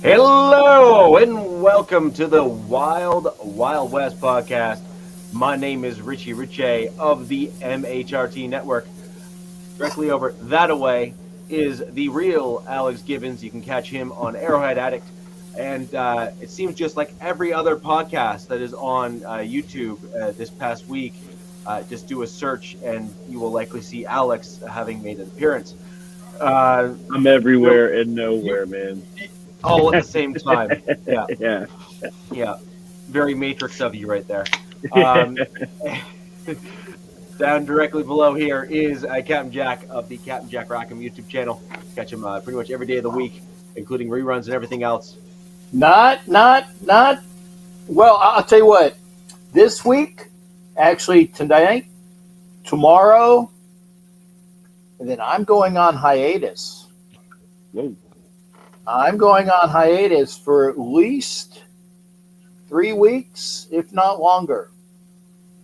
Hello and welcome to the Wild Wild West podcast. My name is Richie Riche of the MHRT Network. Directly over that away is the real Alex Gibbons. You can catch him on Arrowhead Addict. And it seems just like every other podcast that is on YouTube this past week, just do a search and you will likely see Alex having made an appearance. I'm everywhere and nowhere, man. All at the same time. Yeah. Very Matrix of you right there. Down directly below here is Captain Jack of the Captain Jack Rackham YouTube channel. Catch him pretty much every day of the week, including reruns and everything else. Well, I'll tell you what. This week, actually tonight, tomorrow, and then I'm going on hiatus. Whoa. I'm going on hiatus for at least 3 weeks, if not longer.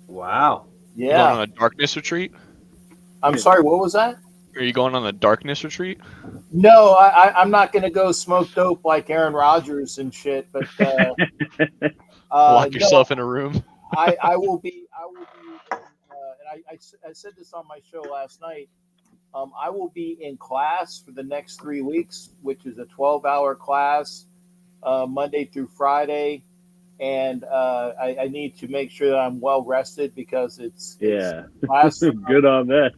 Wow. You Yeah. going on a darkness retreat? I'm sorry, what was that? Are you going on a darkness retreat? No, I'm not going to go smoke dope like Aaron Rodgers and shit, but Lock yourself in a room. I will be, and I said this on my show last night. I will be in class for the next 3 weeks, which is a 12-hour class, Monday through Friday. And I need to make sure that I'm well rested because it's classroom, Good on that.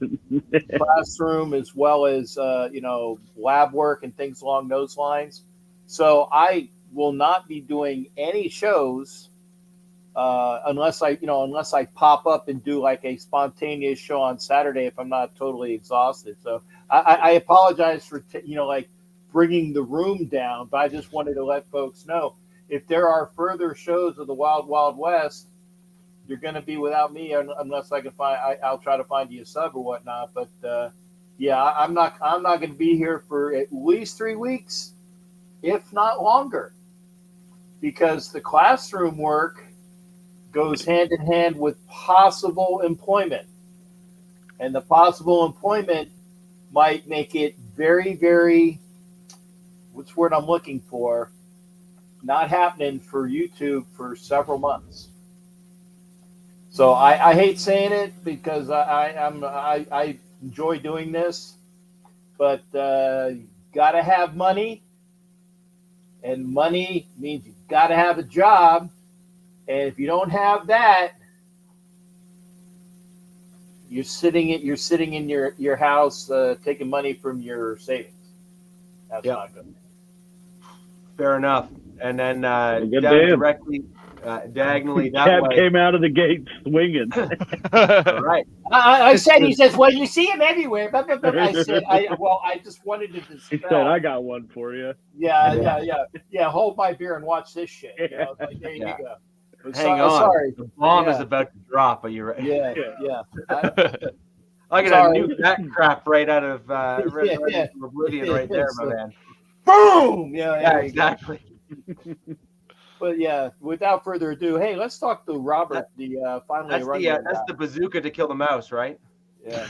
classroom as well as, lab work and things along those lines. So I will not be doing any shows unless I pop up and do like a spontaneous show on Saturday if I'm not totally exhausted. So I apologize for bringing the room down, but I just wanted to let folks know if there are further shows of the Wild Wild West, you're going to be without me unless I can find. I'll try to find you a sub or whatnot. But I'm not going to be here for at least 3 weeks, if not longer, because the classroom work goes hand in hand with possible employment. And the possible employment might make it very, very, what's the word I'm looking for, not happening for YouTube for several months. So I hate saying it because I enjoy doing this, but got to have money, and money means you got to have a job. And if you don't have that, you're sitting in your house taking money from your savings. That's not good. Fair enough. And then down damn. directly, diagonally that Cap way. came out of the gate swinging. All right. I said, he says, well, you see him everywhere. But I said, I just wanted to He dispel. said, I got one for you. Yeah. Hold my beer and watch this shit. Like, there you go. Hang on. Sorry. The bomb is about to drop. Are you ready? Yeah. I'm gonna nuke that crap right out of oblivion right there, my man. Boom! Yeah, exactly. But yeah, without further ado, hey, let's talk to Robert. That's the bazooka to kill the mouse, right? Yeah.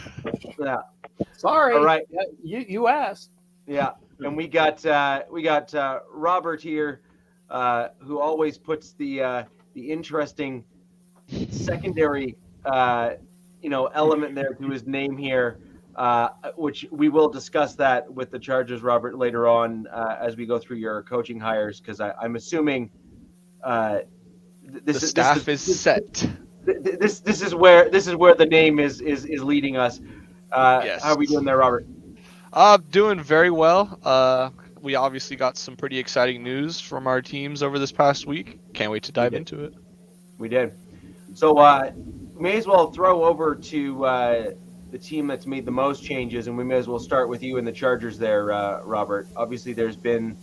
Sorry. All right. You asked. Yeah, and we got Robert here, who always puts the interesting secondary element there to his name here, which we will discuss that with the Chargers, Robert, later on as we go through your coaching hires, because I'm assuming the staff is set. This is where the name is leading us. Yes. How are we doing there, Robert? Doing very well. We obviously got some pretty exciting news from our teams over this past week. Can't wait to dive into it. We did. So may as well throw over to the team that's made the most changes, and we may as well start with you and the Chargers there, Robert. Obviously, there's been,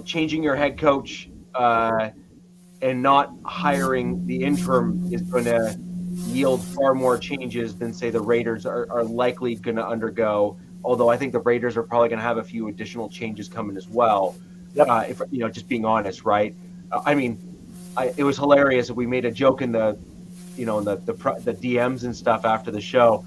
changing your head coach and not hiring the interim is going to yield far more changes than, say, the Raiders are likely going to undergo. Although I think the Raiders are probably going to have a few additional changes coming as well. Yep. If just being honest, right? It was hilarious. We made a joke in the DMs and stuff after the show.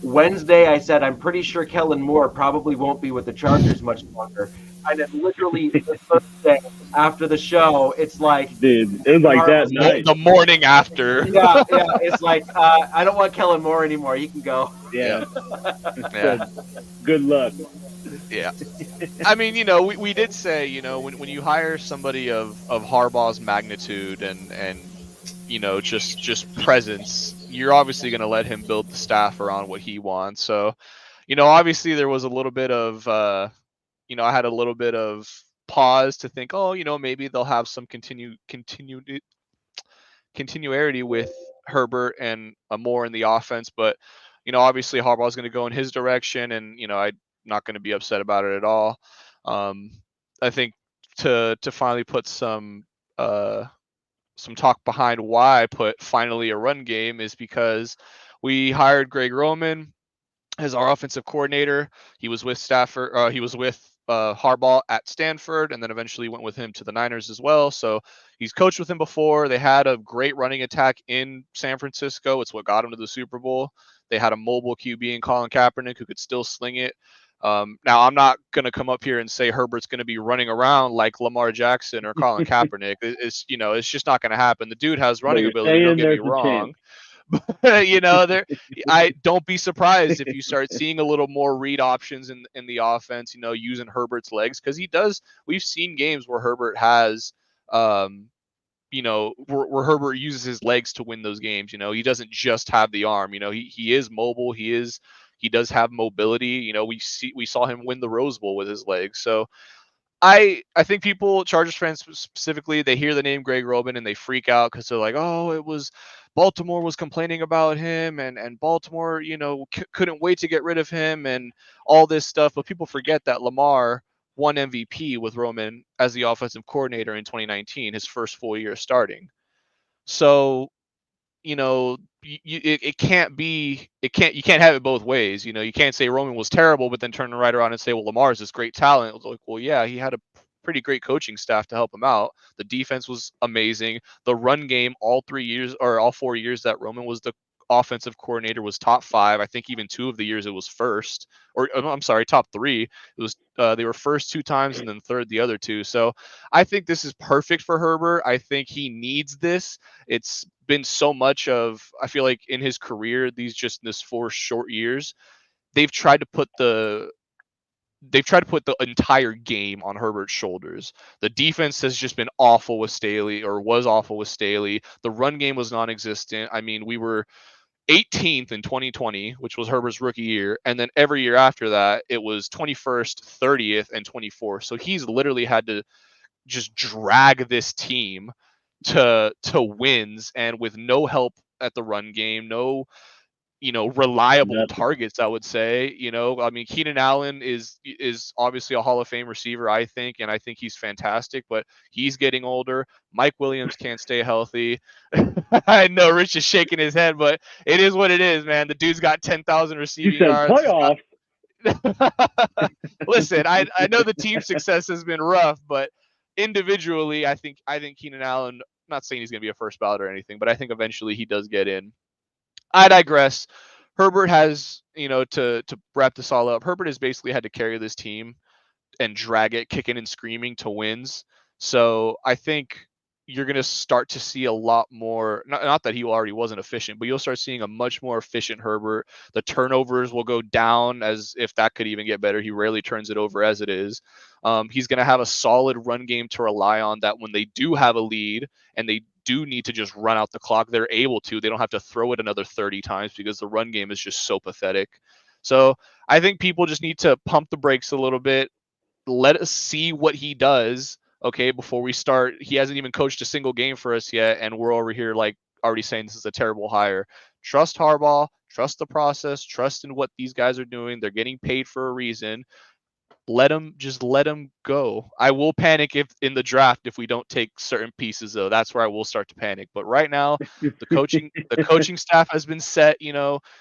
Wednesday, I said, I'm pretty sure Kellen Moore probably won't be with the Chargers much longer. and then literally the Thursday after the show, it's like, Dude, it was like that Tomorrow- night. The morning after. yeah, it's like I don't want Kellen Moore anymore. He can go. Yeah. Yeah. Good luck. Yeah. I mean, we did say, when you hire somebody of Harbaugh's magnitude and just presence, you're obviously going to let him build the staff around what he wants. So, obviously there was a little bit of I had a little bit of pause to think, oh, maybe they'll have some continuity with Herbert and Moore in the offense, but obviously Harbaugh's going to go in his direction, and I'm not going to be upset about it at all. I think to finally put some talk behind why I put finally a run game is because we hired Greg Roman as our offensive coordinator. He was with Stafford. He was with Harbaugh at Stanford, and then eventually went with him to the Niners as well. So he's coached with him before. They had a great running attack in San Francisco. It's what got him to the Super Bowl. They had a mobile QB in Colin Kaepernick who could still sling it. Now, I'm not going to come up here and say Herbert's going to be running around like Lamar Jackson or Colin Kaepernick. It's just not going to happen. The dude has running ability. Don't get me wrong. I don't be surprised if you start seeing a little more read options in the offense, using Herbert's legs, because he does. We've seen games where Herbert has, where Herbert uses his legs to win those games. He doesn't just have the arm. He is mobile. He does have mobility. We saw him win the Rose Bowl with his legs. So I think people, Chargers fans specifically, they hear the name Greg Roman and they freak out because they're like, oh, it was Baltimore was complaining about him, and Baltimore, couldn't wait to get rid of him and all this stuff. But people forget that Lamar won MVP with Roman as the offensive coordinator in 2019, his first full year starting. So, it can't be, you can't have it both ways. You can't say Roman was terrible, but then turn right around and say, well, Lamar's this great talent. It was like, well, yeah, he had a pretty great coaching staff to help him out. The defense was amazing. The run game, all 4 years that Roman was the offensive coordinator, was top 5. I think even 2 of the years it was first, or I'm sorry, top 3. It was they were first 2 times and then third the other 2. So I think this is perfect for Herbert. I think he needs this. It's been so much of, I feel like in his career, this 4 short years, they've tried to put the entire game on Herbert's shoulders. The defense has just been awful with Staley, or was awful with Staley. The run game was non-existent. I mean, we were 18th in 2020, which was Herbert's rookie year, and then every year after that, it was 21st, 30th, and 24th. So he's literally had to just drag this team to wins, and with no help at the run game, no reliable targets, I would say. I mean, Keenan Allen is obviously a Hall of Fame receiver, I think, and I think he's fantastic, but he's getting older. Mike Williams can't stay healthy. I know Rich is shaking his head, but it is what it is, man. The dude's got 10,000 receiving yards. Playoffs. Listen, I know the team success has been rough, but individually, I think Keenan Allen, not saying he's going to be a first ballot or anything, but I think eventually he does get in. I digress. Herbert has, to wrap this all up, Herbert has basically had to carry this team and drag it kicking and screaming to wins. So I think you're going to start to see a lot more, not that he already wasn't efficient, but you'll start seeing a much more efficient Herbert. The turnovers will go down, as if that could even get better. He rarely turns it over as it is. He's going to have a solid run game to rely on, that when they do have a lead and they do need to just run out the clock, they're able to. They don't have to throw it another 30 times because the run game is just so pathetic. So I think people just need to pump the brakes a little bit. Let us see what he does, okay, before we start. He hasn't even coached a single game for us yet, and we're over here like already saying this is a terrible hire. Trust Harbaugh, trust the process, trust in what these guys are doing. They're getting paid for a reason. Let them go. I will panic if in the draft if we don't take certain pieces, though. That's where I will start to panic. But right now, the coaching staff has been set.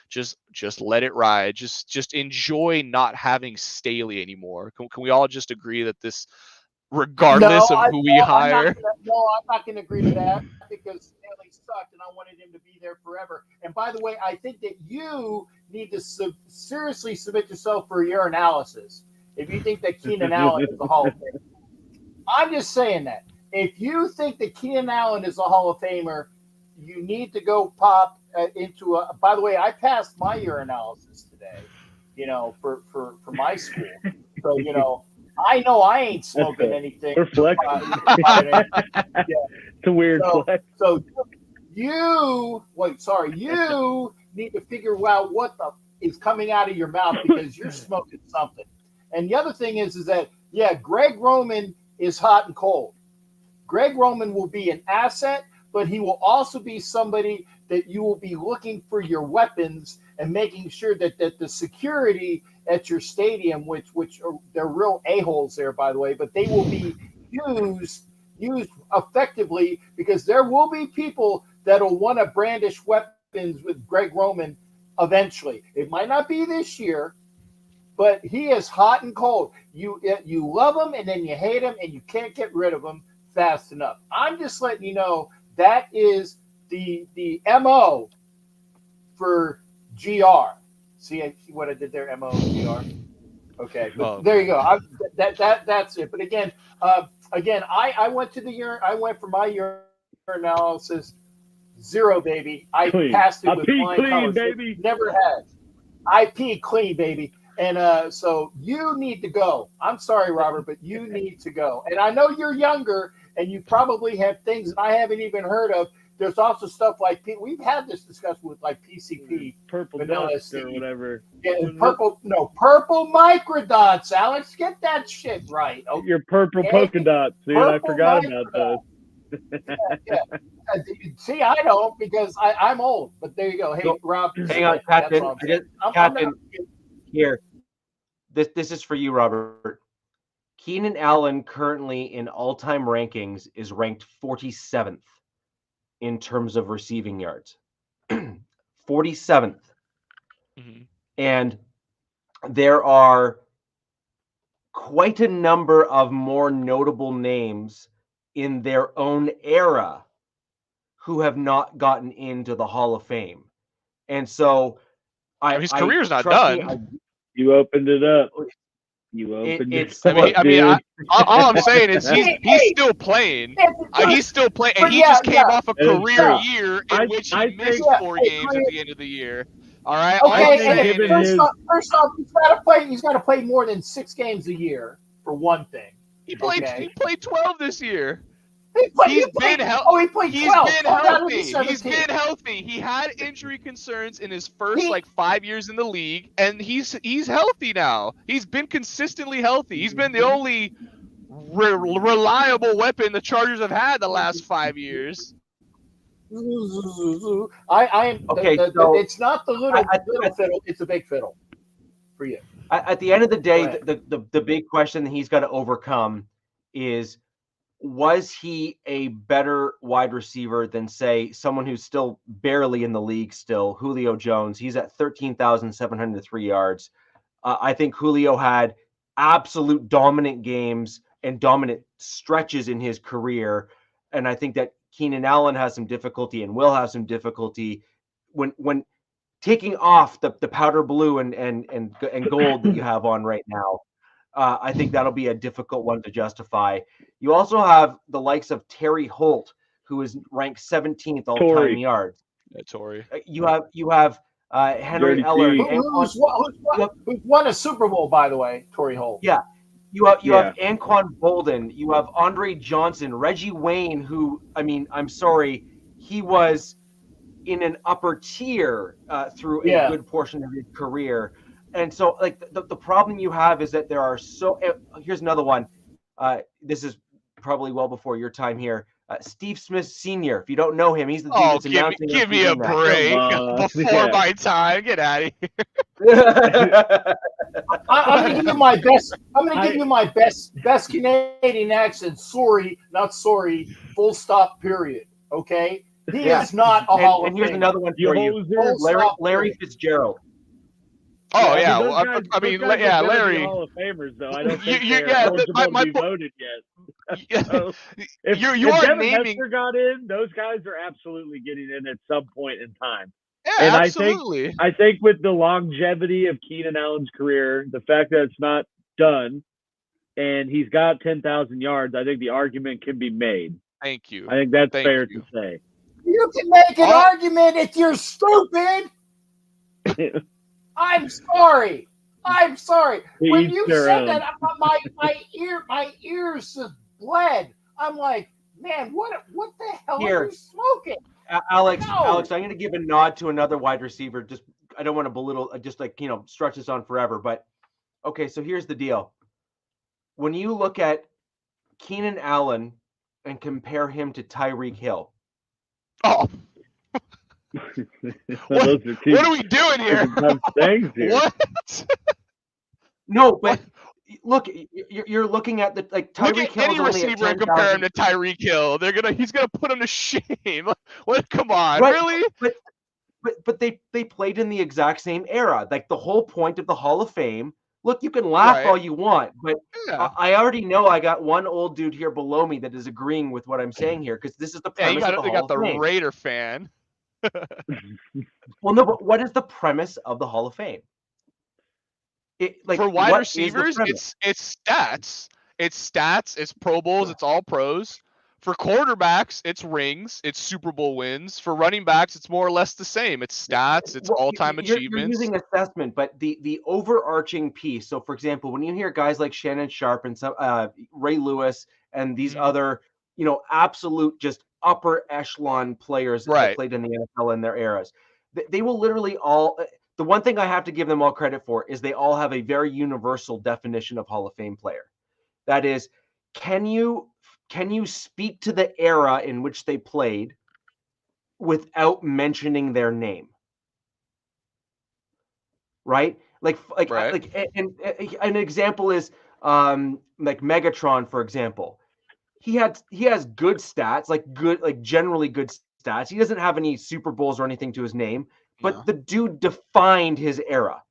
Just let it ride. Just enjoy not having Staley anymore. Can we all just agree that this, regardless of who we hire? I'm not going to agree to that, because Staley sucked, and I wanted him to be there forever. And by the way, I think that you need to seriously submit yourself for your analysis. if you think that Keenan Allen is a Hall of Famer. I'm just saying that. If you think that Keenan Allen is a Hall of Famer, you need to go pop into a. By the way, I passed my urinalysis today, for my school. So, I know I ain't smoking anything. We're flexing. It's a weird flex. So you need to figure out what is coming out of your mouth because you're smoking something. And the other thing is that, Greg Roman is hot and cold. Greg Roman will be an asset, but he will also be somebody that you will be looking for your weapons and making sure that the security at your stadium, which are, they're real a-holes there, by the way, but they will be used effectively because there will be people that will want to brandish weapons with Greg Roman eventually. It might not be this year, but he is hot and cold. You love him and then you hate him and you can't get rid of him fast enough. I'm just letting you know that is the MO for GR. See what I did there? MO GR. Okay, there you go. That's it. But again, I went to the I went for my urinalysis 0, baby. I passed it with flying colors. Baby. Never had. I pee clean, baby. And so you need to go. I'm sorry, Robert, but you need to go. And I know you're younger and you probably have things that I haven't even heard of. There's also stuff like we've had this discussion with like PCP, purple dots or whatever. Yeah, purple microdots. Alex, get that shit right. Okay? Your purple polka dots, dude. I forgot about those. Yeah. See, I don't because I'm old. But there you go. Hey, Rob. Hang on, Captain. Here, this is for you, Robert. Keenan Allen currently in all-time rankings is ranked 47th in terms of receiving yards. 47th. Mm-hmm. And there are quite a number of more notable names in their own era who have not gotten into the Hall of Fame. And so his career's not done. You opened it up. You opened it up. All I'm saying is he's still playing. He's still playing, and he just came off a career year in which he missed 4 games at the end of the year. All right. Okay. First off, he's got to play more than 6 games a year for one thing. He played 12 this year. He's been healthy. He's been healthy. He had injury concerns in his first 5 years in the league, and he's healthy now. He's been consistently healthy. He's been the only reliable weapon the Chargers have had the last 5 years. I am okay. It's not the little fiddle; it's a big fiddle for you. At the end of the day, the big question that he's got to overcome is: was he a better wide receiver than, say, someone who's still barely in the league still, Julio Jones? He's at 13,703 yards. I think Julio had absolute dominant games and dominant stretches in his career. And I think that Keenan Allen has some difficulty and will have some difficulty when taking off the powder blue and gold that you have on right now. I think that'll be a difficult one to justify. You also have the likes of Terry Holt, who is ranked 17th all-time yards. Yeah, Torrey. You have Henry Eller, who's won a Super Bowl, by the way. Torrey Holt. Yeah, you have Anquan Bolden. You have Andre Johnson, Reggie Wayne, who I'm sorry, he was in an upper tier through a good portion of his career. And so, the problem you have is that there are here's another one. This is probably well before your time here. Steve Smith Sr. If you don't know him, he's the dude that's announcing. Give me a break. Before my time. Get out of here. I'm going to give you my best. I'm going to give you my best Canadian accent. Sorry, not sorry. Full stop. Period. Okay. He is not a Hall of Fame. And here's another one for you. Larry Fitzgerald. Oh yeah, Larry. Hall of Famers, though. I don't think they're eligible to be voted yet. So if Devin Hester got in, those guys are absolutely getting in at some point in time. Yeah, and absolutely. I think with the longevity of Keenan Allen's career, the fact that it's not done, and he's got 10,000 yards, I think the argument can be made. Thank you. I think that's fair to say. You can make an argument if you're stupid. I'm sorry. When you said that, my ears just bled. I'm like, man, what the hell are you smoking? Alex, I'm going to give a nod to another wide receiver. Just, I don't want to belittle, just like, stretch this on forever. But okay, so here's the deal. When you look at Keenan Allen and compare him to Tyreek Hill. Oh. what are we doing here? What? No, but look, you're looking at the Tyreek Hill. Any receiver and compare him to Tyreek Hill. He's gonna put him to shame. What? Come on, right. Really? But they played in the exact same era. Like the whole point of the Hall of Fame. Look, you can laugh all you want, but I already know I got one old dude here below me that is agreeing with what I'm saying here because this is the premise of the Hall of Fame. You got the Raider fan. Well, no, but what is the premise of the Hall of Fame? For wide receivers, it's stats. It's Pro Bowls, it's all pros. For quarterbacks, it's rings, it's Super Bowl wins. For running backs, it's more or less the same. It's stats, it's all-time achievements. You're using assessment, but the overarching piece. So, for example, when you hear guys like Shannon Sharp and some Ray Lewis and these other, absolute just upper echelon players that played in the NFL in their eras, they will literally all. The one thing I have to give them all credit for is they all have a very universal definition of Hall of Fame player. That is, can you speak to the era in which they played without mentioning their name? Right? Like and an example is like Megatron, for example. He has good stats, generally good stats. He doesn't have any Super Bowls or anything to his name, but the dude defined his era.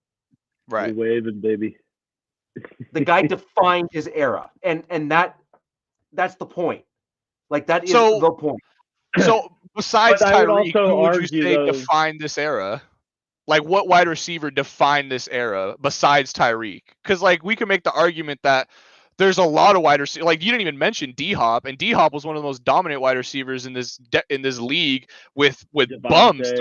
Right. Waving, baby. The guy defined his era. And that's the point. Like that is the point. So besides Tyreek, who would you say defined this era? Like what wide receiver defined this era besides Tyreek? Because we can make the argument that there's a lot of wide receivers. Like you didn't even mention D-Hop, and D-Hop was one of the most dominant wide receivers in this league with bums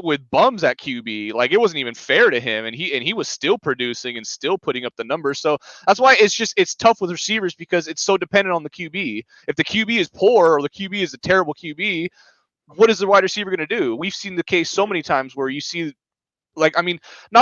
with bums at QB. Like it wasn't even fair to him, and he was still producing and still putting up the numbers. So that's why it's tough with receivers because it's so dependent on the QB. If the QB is poor or the QB is a terrible QB, what is the wide receiver going to do? We've seen the case so many times where you see. Not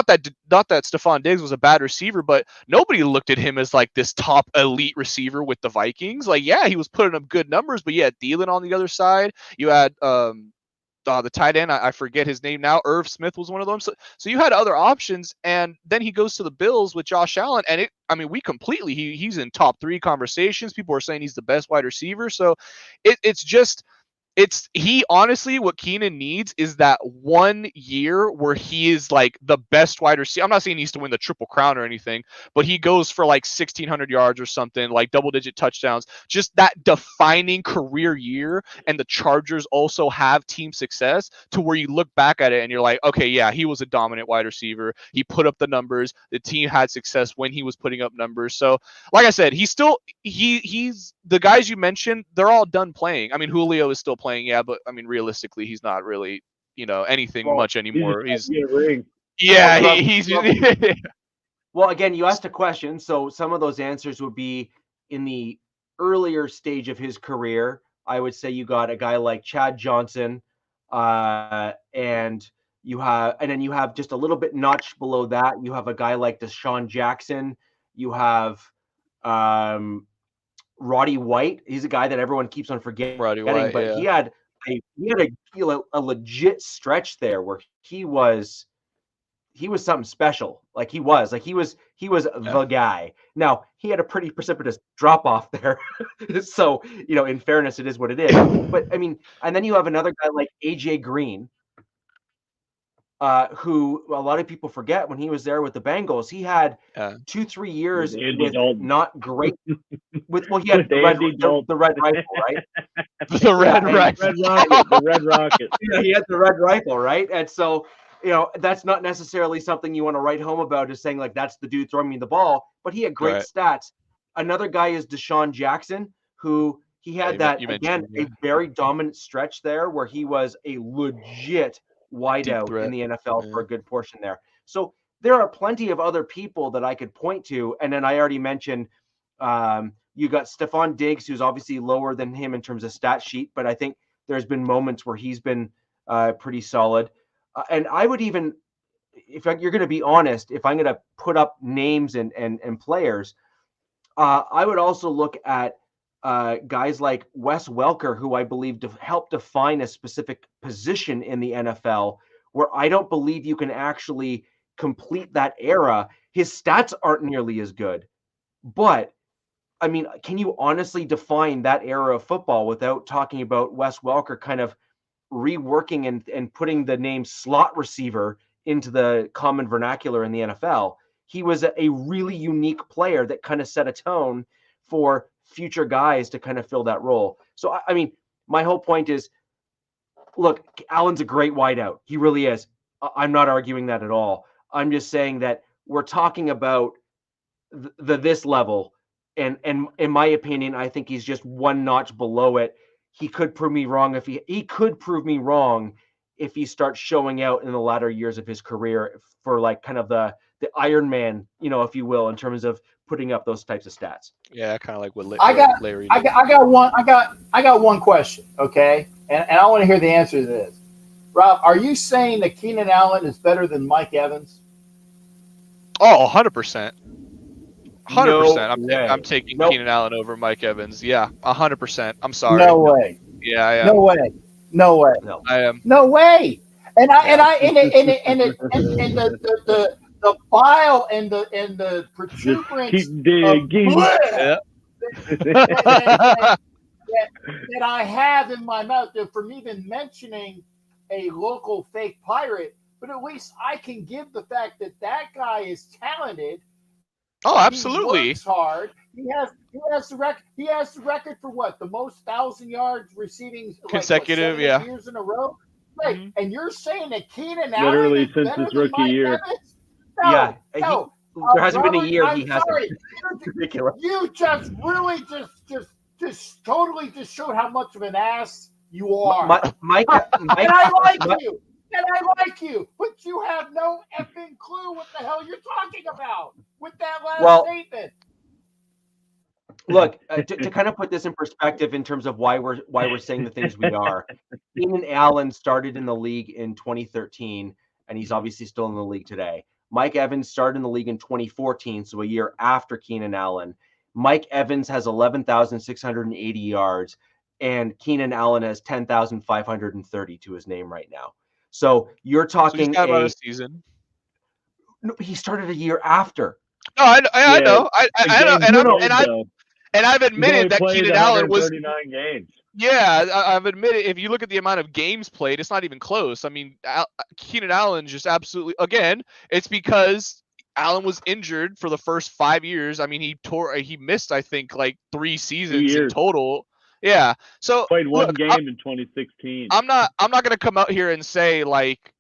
that Stephon Diggs was a bad receiver, but nobody looked at him as like this top elite receiver with the Vikings. He was putting up good numbers, but you had Thielen on the other side. You had the tight end, I forget his name now. Irv Smith was one of them. So you had other options, and then he goes to the Bills with Josh Allen, and he's in top 3 conversations. People are saying he's the best wide receiver. So honestly, what Keenan needs is that 1 year where he is like the best wide receiver. I'm not saying he needs to win the Triple Crown or anything, but he goes for 1,600 yards or something, double-digit touchdowns. Just that defining career year, and the Chargers also have team success to where you look back at it and you're like, okay, yeah, he was a dominant wide receiver. He put up the numbers. The team had success when he was putting up numbers. So, like I said, he's the guys you mentioned, they're all done playing. Julio is still playing, but realistically, he's not really, anything much anymore. He's Well, again, you asked a question, so some of those answers would be in the earlier stage of his career. I would say you got a guy like Chad Johnson, and then you have just a little bit notch below that. You have a guy like Deshaun Jackson. You have Roddy White. He's a guy that everyone keeps on forgetting. Roddy White, but he had a legit stretch there where he was something special. He was the guy. Now he had a pretty precipitous drop off there. So, in fairness, it is what it is. But and then you have another guy like AJ Green, who a lot of people forget when he was there with the Bengals. He had 2-3 years with not great. He had the red rifle, right? The red rifle. The red rocket. Yeah, he had the red rifle, right? And so that's not necessarily something you want to write home about, is saying like that's the dude throwing me the ball, but he had great stats. Another guy is Deshaun Jackson, who he had a very dominant stretch there where he was a legit wideout in the NFL for a good portion there. So there are plenty of other people that I could point to. And then I already mentioned you got Stephon Diggs, who's obviously lower than him in terms of stat sheet, but I think there's been moments where he's been pretty solid. And I would even, if you're going to be honest, if I'm going to put up names and players, I would also look at guys like Wes Welker, who I believe helped define a specific position in the NFL, where I don't believe you can actually complete that era. His stats aren't nearly as good, but I mean, can you honestly define that era of football without talking about Wes Welker kind of reworking and putting the name slot receiver into the common vernacular in the NFL? He was a really unique player that kind of set a tone for future guys to kind of fill that role. So, I mean, my whole point is, look, Allen's a great wideout. He really is. I'm not arguing that at all. I'm just saying that we're talking about this level. And in my opinion, I think he's just one notch below it. He could prove me wrong if he could prove me wrong if he starts showing out in the latter years of his career for like kind of the Iron Man, if you will, in terms of putting up those types of stats. Yeah, kind of like what Larry did. I got one question, okay? And I want to hear the answer to this. Rob, are you saying that Keenan Allen is better than Mike Evans? Oh, 100%. 100%. I'm taking Keenan Allen over Mike Evans. Yeah, 100%. I'm sorry. No way. Yeah, I am. No way. No way. No, I am. No way. And the bile and the protuberance that I have in my mouth from even mentioning a local fake pirate, but at least I can give the fact that guy is talented. Oh, absolutely. He works hard. He has the record. He has the record for what? The most 1,000 yards receiving consecutive, years in a row. Right. Mm-hmm. And you're saying that Keenan Allen literally since his rookie year. No, there hasn't been a year he hasn't. It's ridiculous. You just really just totally just showed how much of an ass you are. Mike, and I like you. And I like you, but you have no effing clue what the hell you're talking about with that last statement. Look, to kind of put this in perspective in terms of why we're saying the things we are, Keenan Allen started in the league in 2013, and he's obviously still in the league today. Mike Evans started in the league in 2014, so a year after Keenan Allen. Mike Evans has 11,680 yards, and Keenan Allen has 10,530 to his name right now. So you're talking he's got about a season. No, he started a year after. No, I know. I know. And I've admitted that Keenan Allen was 39 games. Yeah, I've admitted if you look at the amount of games played, it's not even close. I mean, Keenan Allen just absolutely, again, it's because Allen was injured for the first 5 years. I mean, he missed, I think, like 3 seasons in total. Yeah. So played one game in 2016. I'm not going to come out here and say like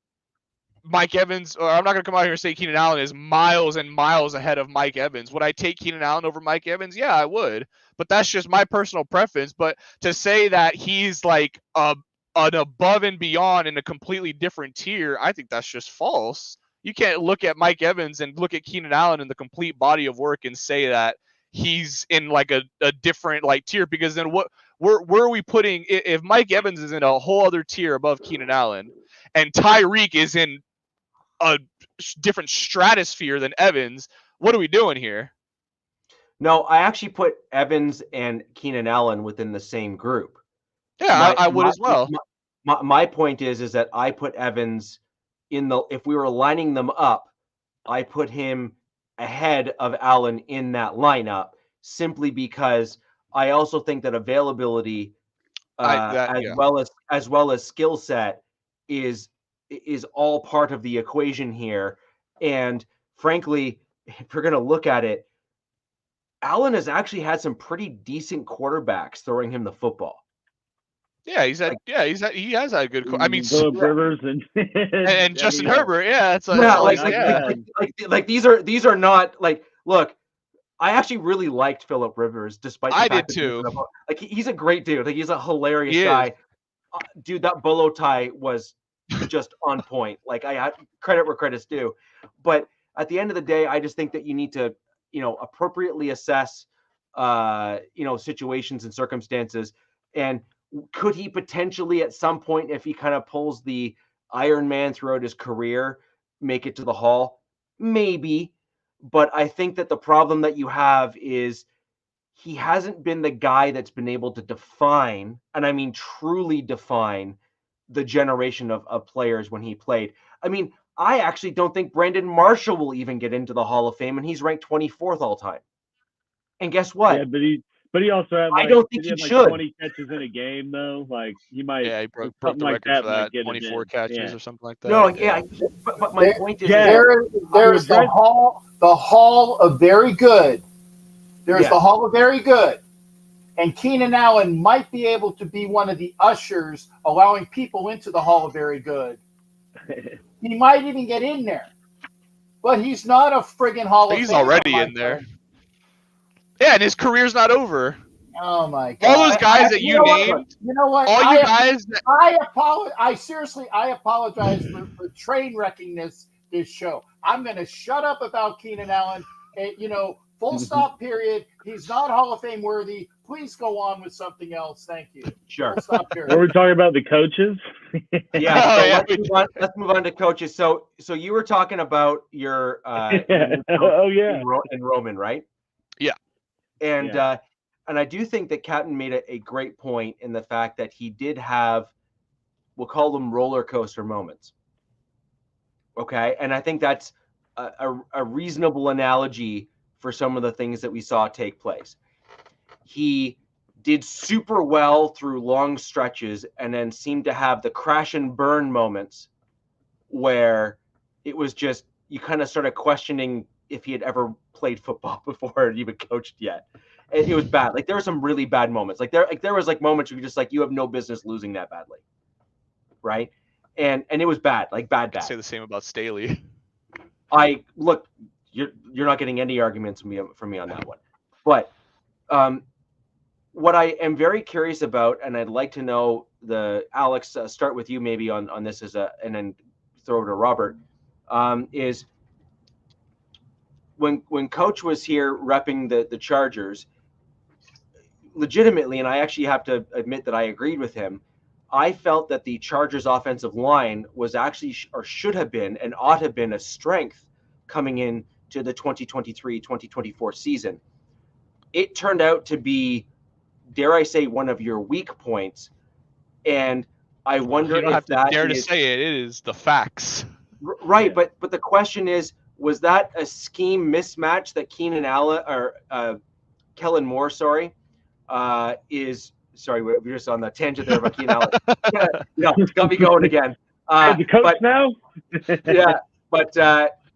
Mike Evans, or I'm not going to come out here and say Keenan Allen is miles and miles ahead of Mike Evans. Would I take Keenan Allen over Mike Evans? Yeah, I would. But that's just my personal preference. But to say that he's like an above and beyond in a completely different tier, I think that's just false. You can't look at Mike Evans and look at Keenan Allen in the complete body of work and say that he's in like a different like tier, because then where are we putting, if Mike Evans is in a whole other tier above Keenan Allen and Tyreek is in a different stratosphere than Evans, what are we doing here? No, I actually put Evans and Keenan Allen within the same group. Yeah, I would as well. My point is that I put Evans if we were lining them up, I put him ahead of Allen in that lineup, simply because I also think that availability, as well as skill set, is all part of the equation here. And frankly, if you're going to look at it, Allen has actually had some pretty decent quarterbacks throwing him the football. Yeah, he has had good. I mean, Philip Rivers and Justin Herbert. Yeah, it's like these are not like. Look, I actually really liked Philip Rivers, despite the fact did too. Like he's a great dude. Like he's a hilarious guy. Dude, that bolo tie was just on point. Like I had credit where credit's due. But at the end of the day, I just think that you need to, appropriately assess, situations and circumstances. And could he potentially at some point, if he kind of pulls the Iron Man throughout his career, make it to the Hall? Maybe. But I think that the problem that you have is he hasn't been the guy that's been able to define, and I mean truly define, the generation of players when he played. I mean, I actually don't think Brandon Marshall will even get into the Hall of Fame, and he's ranked 24th all time. And guess what? Yeah, but he also had I don't think he should. 20 catches in a game though. Like he might. Yeah, he broke the record for that. 24 catches or something like that. No, but my point is, there's the Hall of Very Good. There's the Hall of Very Good. And Keenan Allen might be able to be one of the ushers allowing people into the Hall of Very Good. He might even get in there. But he's not a friggin' Hall of Famer. He's already in there. Yeah, and his career's not over. Oh, my God. All those guys that you named. You know what? All you guys. I apologize for train wrecking this show. I'm going to shut up about Keenan Allen. Full stop, period. He's not Hall of Fame worthy. Please go on with something else. Thank you. Sure. Full stop, period. Are we talking about the coaches? Let's move on to coaches. So you were talking about your in Roman, right? Yeah. And I do think that Captain made a great point in the fact that he did have, we'll call them roller coaster moments. Okay, and I think that's a reasonable analogy for some of the things that we saw take place. He did super well through long stretches and then seemed to have the crash and burn moments where it was just, you kind of started questioning if he had ever played football before or even coached yet. It was bad. Like there were some really bad moments. There was moments where you're just like, you have no business losing that badly. Right. And it was bad, bad. I'd say the same about Staley. You're not getting any arguments from me on that one. But what I am very curious about, and I'd like to know, Alex, start with you maybe on this and then throw it to Robert, is when Coach was here repping the Chargers, legitimately, and I actually have to admit that I agreed with him, I felt that the Chargers offensive line was actually, or should have been, and ought to have been, a strength coming in to the 2023-2024 season. It turned out to be, dare I say, one of your weak points. And I wonder if have to dare to say it. It is the facts. Right. Yeah. But the question is, was that a scheme mismatch that Keenan Allen or Kellen Moore, we're just on the tangent there about Keenan Allen. It's got me going again. The coach now? Yeah. But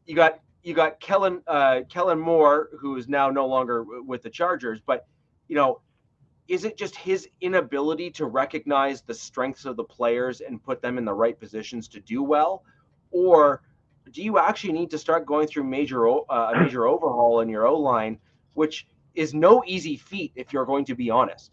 you got Kellen Moore, who is now no longer with the Chargers. But, is it just his inability to recognize the strengths of the players and put them in the right positions to do well? Or do you actually need to start going through a major overhaul in your O-line, which is no easy feat if you're going to be honest?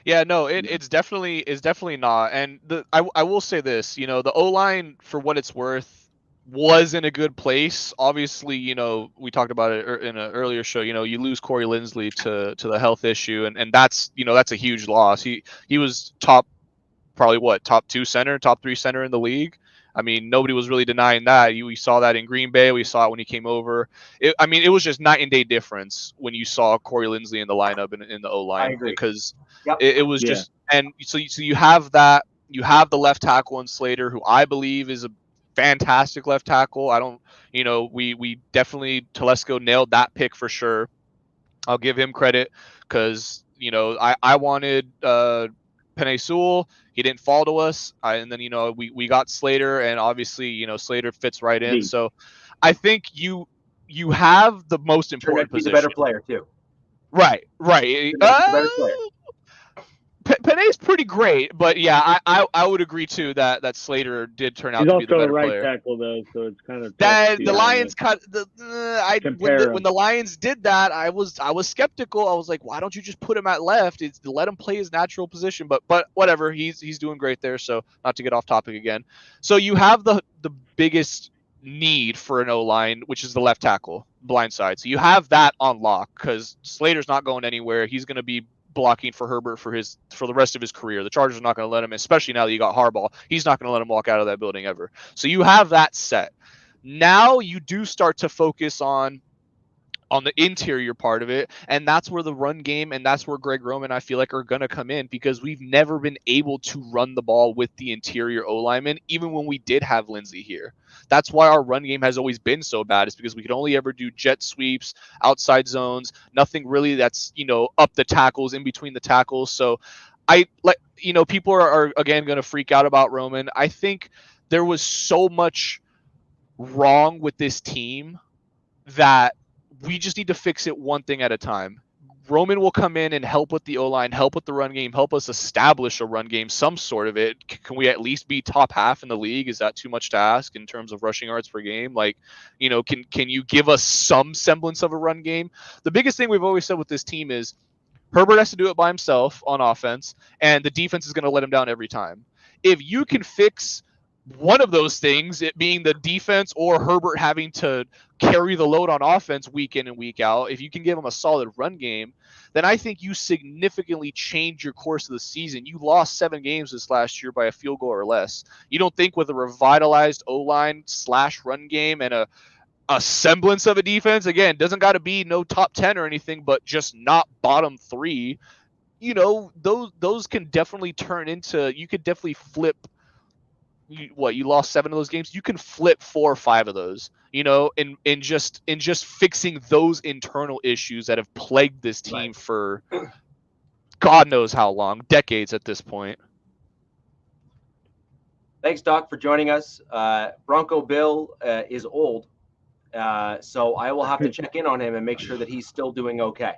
Yeah, no, it's definitely not. And I will say this, the O-line, for what it's worth, was in a good place. Obviously, we talked about it in an earlier show. You lose Corey Linsley to the health issue, and that's that's a huge loss. He was top 3 center in the league. I mean, nobody was really denying that. We saw that in Green Bay. We saw it when he came over. It was just night and day difference when you saw Corey Linsley in the lineup in the O-line, because it was just, and so you have that. You have the left tackle in Slater, who I believe is a fantastic left tackle. We definitely, Telesco nailed that pick for sure. I'll give him credit because, I wanted Penei Sewell. He didn't fall to us. And then, we got Slater, and obviously, Slater fits right in. So I think you have the most important position. He's a better player too. Right. Better player. Penay's pretty great, but yeah, I would agree too that Slater did turn out to be the better player. He's also a right tackle though, so it's kind of that the Lions cut when the Lions did that, I was skeptical. I was like, why don't you just put him at left? It's let him play his natural position. But whatever, he's doing great there. So not to get off topic again. So you have the biggest need for an O-line, which is the left tackle, blind side. So you have that on lock because Slater's not going anywhere. He's going to be blocking for Herbert for the rest of his career. The Chargers are not going to let him, especially now that you got Harbaugh. He's not going to let him walk out of that building ever. So you have that set. Now you do start to focus on the interior part of it, and that's where the run game and that's where Greg Roman, I feel like, are going to come in because we've never been able to run the ball with the interior O-lineman, even when we did have Lindsey here. That's why our run game has always been so bad, is because we could only ever do jet sweeps, outside zones, nothing really that's, up the tackles, in between the tackles. So people are again going to freak out about Roman. I think there was so much wrong with this team that we just need to fix it one thing at a time. Roman will come in and help with the O-line, help with the run game, help us establish a run game, some sort of it. Can we at least be top half in the league? Is that too much to ask in terms of rushing yards per game? Can you give us some semblance of a run game? The biggest thing we've always said with this team is Herbert has to do it by himself on offense, and the defense is going to let him down every time. If you can fix one of those things, it being the defense or Herbert having to carry the load on offense week in and week out, if you can give him a solid run game, then I think you significantly change your course of the season. You lost 7 games this last year by a field goal or less. You don't think with a revitalized O-line / run game and a semblance of a defense, again, doesn't got to be no top 10 or anything, but just not bottom 3, those can definitely turn into, you could definitely flip. You lost 7 of those games. You can flip 4 or 5 of those, in just fixing those internal issues that have plagued this team for God knows how long, decades at this point. Thanks, Doc, for joining us. Bronco Bill is old, so I will have to check in on him and make sure that he's still doing okay.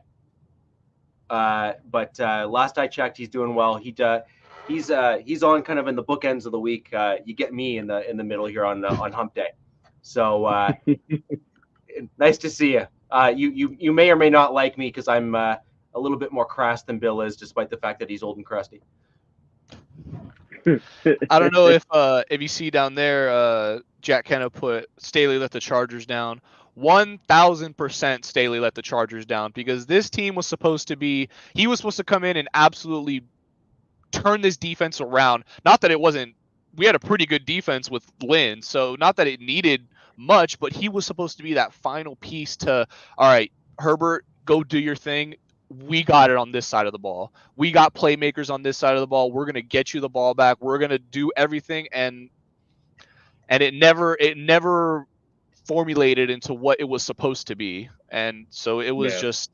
But last I checked, he's doing well. He's on kind of in the bookends of the week. You get me in the middle here on Hump Day. So nice to see you. You may or may not like me because I'm a little bit more crass than Bill is, despite the fact that he's old and crusty. I don't know if you see down there, Jack Kenna put Staley let the Chargers down. 1,000% Staley let the Chargers down, because this team was supposed to come in and absolutely turn this defense around. Not that it wasn't, we had a pretty good defense with Lynn, so not that it needed much, but he was supposed to be that final piece to, all right, Herbert, go do your thing. We got it on this side of the ball. We got playmakers on this side of the ball. We're going to get you the ball back. We're going to do everything. And it never formulated into what it was supposed to be. And so it was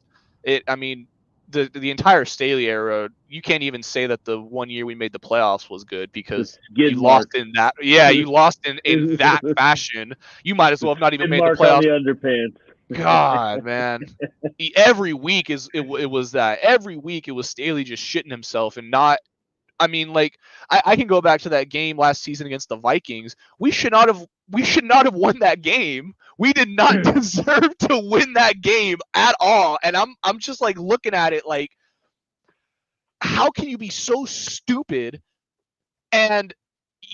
the entire Staley era, you can't even say that the one year we made the playoffs was good, because you lost in that. Yeah, you lost in that fashion. You might as well have not even made the playoffs. On the underpants. God, man. Every week it was that. Every week it was Staley just shitting himself and not. I mean, like, I can go back to that game last season against the Vikings. We should not have won that game. We did not deserve to win that game at all. And I'm just like looking at it like, how can you be so stupid and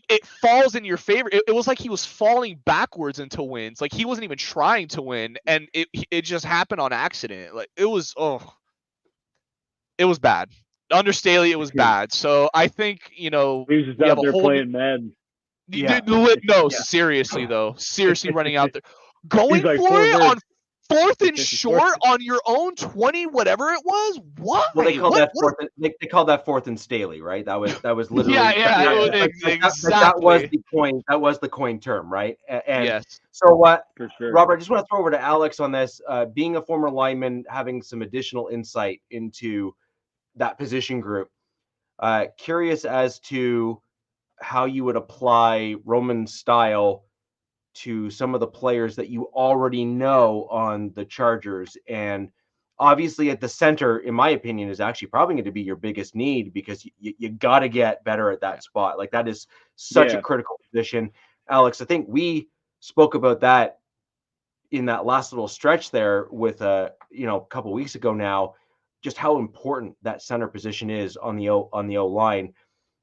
it falls in your favor? It was like he was falling backwards into wins. Like he wasn't even trying to win, and it just happened on accident. Like it was bad. Under Staley, it was bad. So I think, he was just out there playing Madden. Yeah. No, seriously though. Seriously running out there. Going like for it on 4th and short on your own 20, whatever it was. What? Well, they called that 4th. They called that 4th and Staley, right? That was literally. Exactly. That was the coin. That was the coin term, right? And yes. So for sure. Robert, I just want to throw over to Alex on this. Being a former lineman, having some additional insight into that position group. Curious as to how you would apply Roman's style to some of the players that you already know on the Chargers. And obviously at the center, in my opinion, is actually probably going to be your biggest need, because you got to get better at that spot. Like, that is such a critical position. Alex, I think we spoke about that in that last little stretch there with a couple weeks ago now, just how important that center position is on the O line.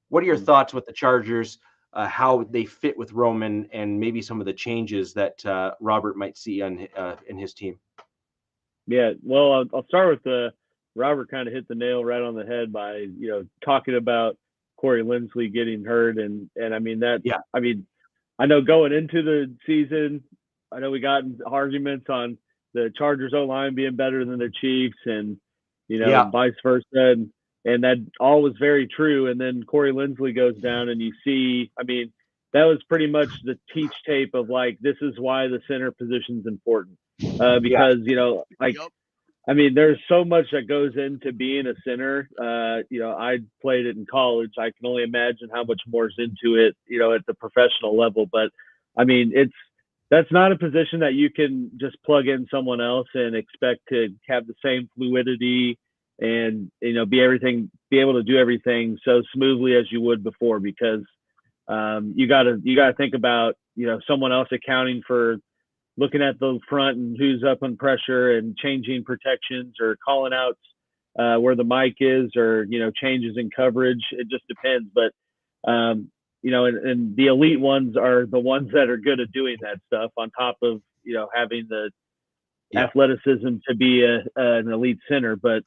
What are your thoughts with the Chargers, how they fit with Roman, and maybe some of the changes that Robert might see in his team? Yeah, well, I'll start with Robert kind of hit the nail right on the head by talking about Corey Linsley getting hurt, and I mean that. Yeah. I mean, I know going into the season, I know we got in arguments on the Chargers O-line being better than the Chiefs, and vice versa, and that all was very true. And then Corey Linsley goes down, and you see, I mean, that was pretty much the teach tape of like, this is why the center position's important. Because I mean, there's so much that goes into being a center. I played it in college. I can only imagine how much more is into it, at the professional level. But I mean, that's not a position that you can just plug in someone else and expect to have the same fluidity and be able to do everything so smoothly as you would before, because you got to think about someone else accounting for looking at the front and who's up on pressure and changing protections or calling out where the mic is, or changes in coverage. It just depends. But and the elite ones are the ones that are good at doing that stuff, on top of having the athleticism to be an elite center. But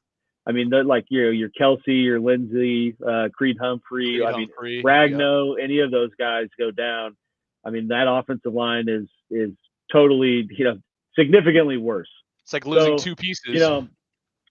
I mean, like your Kelsey, your Lindsey, Creed Humphrey, Ragnow, any of those guys go down. I mean, that offensive line is totally, significantly worse. It's like losing two pieces.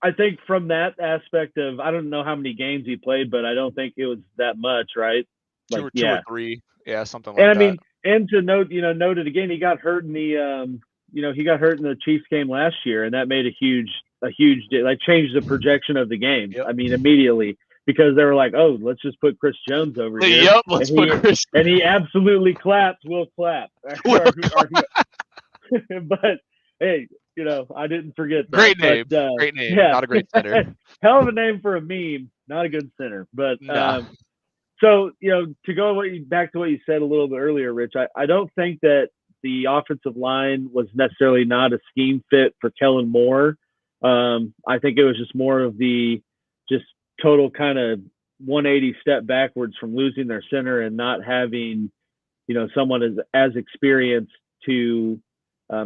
I think from that aspect of, I don't know how many games he played, but I don't think it was that much, right? Two or three. Yeah, something like that. And I mean, and to note it again, he got hurt in the, he got hurt in the Chiefs game last year, and that made a huge, changed the projection of the game. Yep. I mean, immediately. Because they were like, oh, let's just put Chris Jones over here. Yep, let's put Chris. And he absolutely clapped. We'll clap. But hey, I didn't forget that. Great name. Great name. Yeah. Not a great center. Hell of a name for a meme. Not a good center. But so to go back to what you said a little bit earlier, Rich, I don't think that the offensive line was necessarily not a scheme fit for Kellen Moore. I think it was just more of the total kind of 180 step backwards from losing their center and not having, someone as experienced to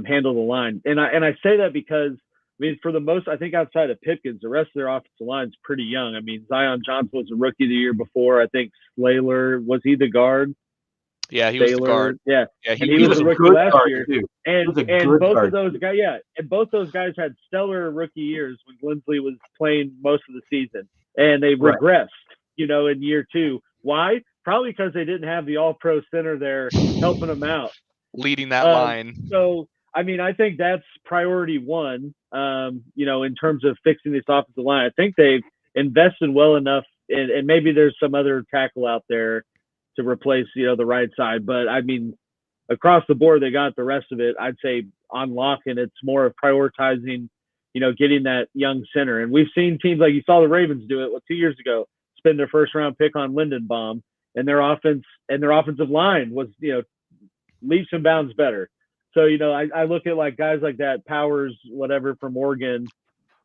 handle the line. And I say that because, I mean, for the most, I think outside of Pipkins, the rest of their offensive line is pretty young. I mean, Zion Johnson was a rookie the year before. I think Slater, was he the guard? Yeah, he was the guard. Yeah, he was a rookie last year. And both of those guys, and both those guys had stellar rookie years when Linsley was playing most of the season. And they regressed, in year two. Why? Probably because they didn't have the all-pro center there helping them out. Leading that line. So, I mean, I think that's priority one, in terms of fixing this offensive line. I think they've invested well enough, and maybe there's some other tackle out there to replace, the right side. But, I mean, across the board, they got the rest of it. I'd say on lock, and it's more of prioritizing getting that young center. And we've seen teams like, you saw the Ravens do it 2 years ago, spend their first round pick on Lindenbaum, and their offensive line was, leaps and bounds better. So, I look at like guys like that, Powers, whatever, from Oregon,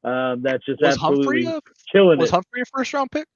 that's just absolutely killing it. Was Humphrey a first round pick?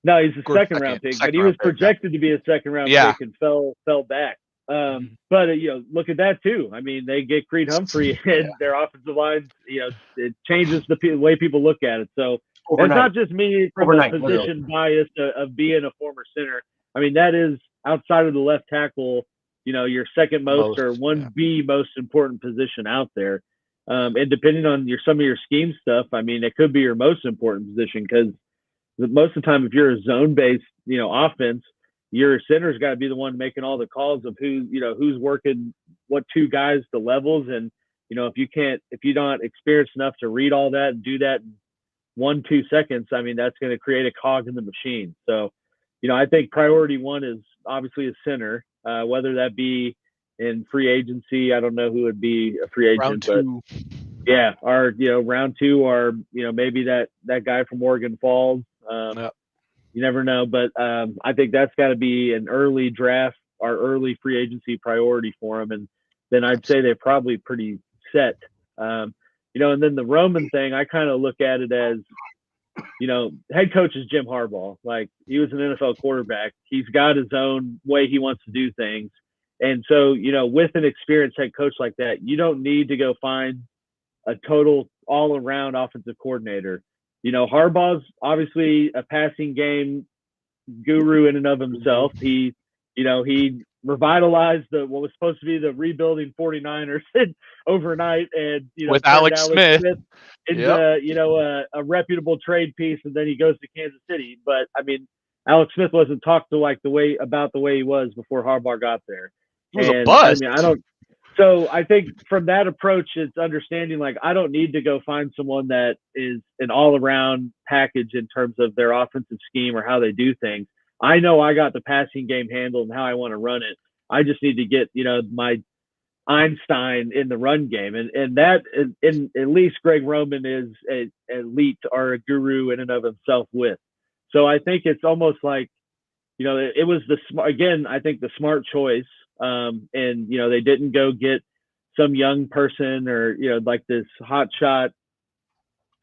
No, he's a second round pick, but he was projected to be a second round pick and fell back. But look at that too. I mean, they get Creed Humphrey and their offensive line, it changes the way people look at it. So it's not just me from a position bias of being a former center. I mean, that is outside of the left tackle, your second most or 1B most important position out there. And depending on some of your scheme stuff, I mean, it could be your most important position, because most of the time, if you're a zone-based, offense, your center's got to be the one making all the calls of who's working what two guys to levels. And, if you're not experienced enough to read all that and do that in 1-2 seconds, I mean, that's going to create a cog in the machine. So, I think priority one is obviously a center, whether that be in free agency. I don't know who would be a free agent, but Yeah, or round 2, or maybe that guy from Oregon Falls. Yep. You never know, but I think that's got to be an early draft or early free agency priority for him, and then I'd say they're probably pretty set. And then the Roman thing, I kind of look at it as, head coach is Jim Harbaugh. Like, he was an NFL quarterback. He's got his own way he wants to do things. And so, with an experienced head coach like that, you don't need to go find a total all-around offensive coordinator. Harbaugh's obviously a passing game guru in and of himself. He revitalized what was supposed to be the rebuilding 49ers overnight, and with Alex Smith into a reputable trade piece, and then he goes to Kansas City. But I mean, Alex Smith wasn't talked to like the way he was before Harbaugh got there. He was a bust. I mean, So I think from that approach, it's understanding, like, I don't need to go find someone that is an all-around package in terms of their offensive scheme or how they do things. I know I got the passing game handled and how I want to run it. I just need to get, my Einstein in the run game. And that, at least Greg Roman is an elite or a guru in and of himself with. So I think it's almost like, it was I think the smart choice. And they didn't go get some young person or like this hotshot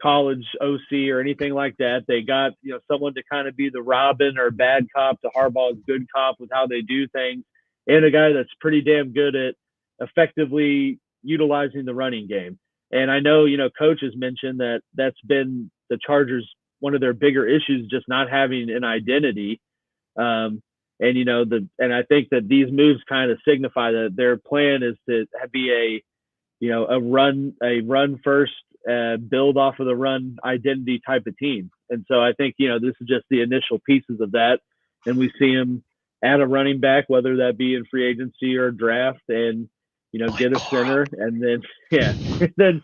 college OC or anything like that. They got someone to kind of be the Robin or bad cop to Harbaugh's good cop with how they do things, and a guy that's pretty damn good at effectively utilizing the running game. And I know coach has mentioned that that's been the Chargers' one of their bigger issues, just not having an identity. And I think that these moves kind of signify that their plan is to be a run first, build off of the run identity type of team. And so I think, this is just the initial pieces of that. And we see him add a running back, whether that be in free agency or draft, and, get a center, and then,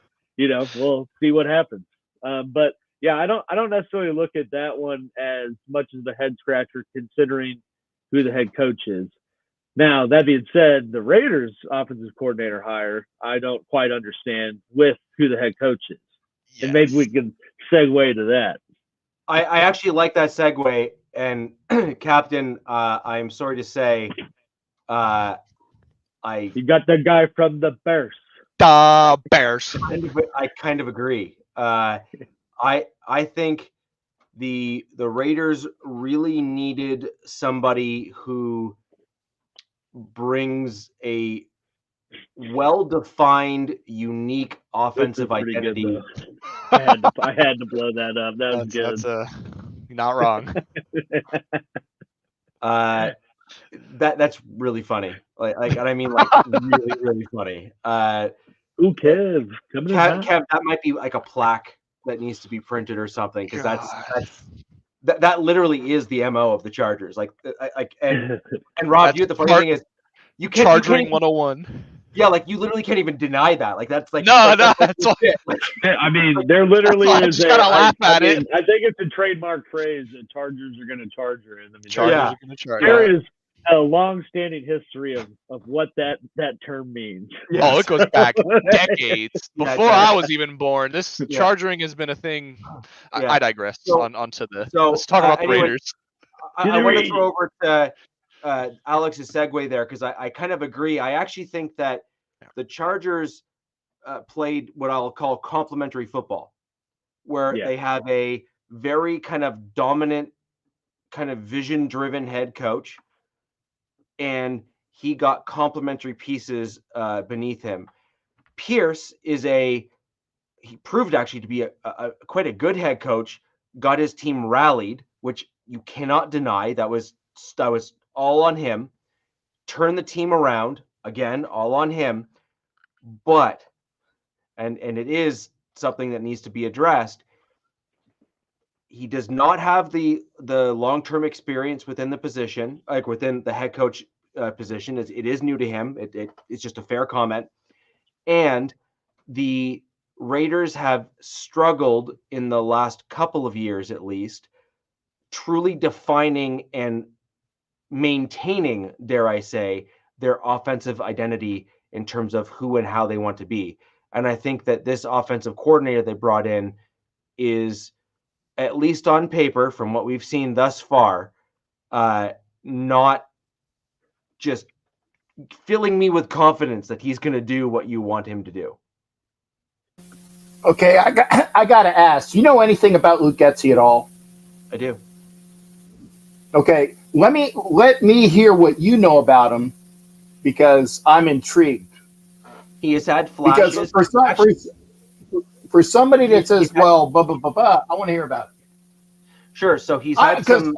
we'll see what happens. But yeah, I don't necessarily look at that one as much as the head scratcher, considering who the head coach is. Now, that being said, the Raiders offensive coordinator hire, I don't quite understand with who the head coach is. Yes. And maybe we can segue to that. I actually like that segue. And Captain, I'm sorry to say, you got the guy from the Bears. The Bears. I kind of agree. I think the Raiders really needed somebody who brings a well-defined, unique offensive identity. I had to blow that up. That was good. That's not wrong. That's really funny. Like I mean, like really, really funny. Ooh, Kev, Kev, that might be like a plaque that needs to be printed or something, because that literally is the MO of the Chargers. And Rob, the funny thing is, you can't Charging 101. Yeah, like you literally can't even deny that. Like that's like that's I mean, there literally is. I gotta laugh at it. I think it's a trademark phrase that Chargers are going to Charger. And I mean, Chargers are going to Charger. There is a long-standing history of what that term means. Yes. Oh, it goes back decades before I was even born. This chargering has been a thing. I digress. Onto let's talk about the Raiders. I want to throw over to Alex's segue there, because I kind of agree. I actually think that the Chargers played what I'll call complementary football, where they have a very kind of dominant, kind of vision-driven head coach, and he got complementary pieces beneath him. Pierce he proved actually to be a quite a good head coach, got his team rallied, which you cannot deny. That was all on him. Turned the team around, again, all on him. But, and it is something that needs to be addressed, he does not have the long-term experience within the position, like within the head coach position. It is new to him. It's just a fair comment. And the Raiders have struggled in the last couple of years, at least, truly defining and maintaining, dare I say, their offensive identity in terms of who and how they want to be. And I think that this offensive coordinator they brought in is, at least on paper, from what we've seen thus far, not just filling me with confidence that he's going to do what you want him to do. Okay, I got to ask. Do you know anything about Luke Getsy at all? I do. Okay, let me hear what you know about him, because I'm intrigued. He has had flashes. Because for somebody that says, "Well, blah blah blah blah," I want to hear about it. Sure. So he's had some.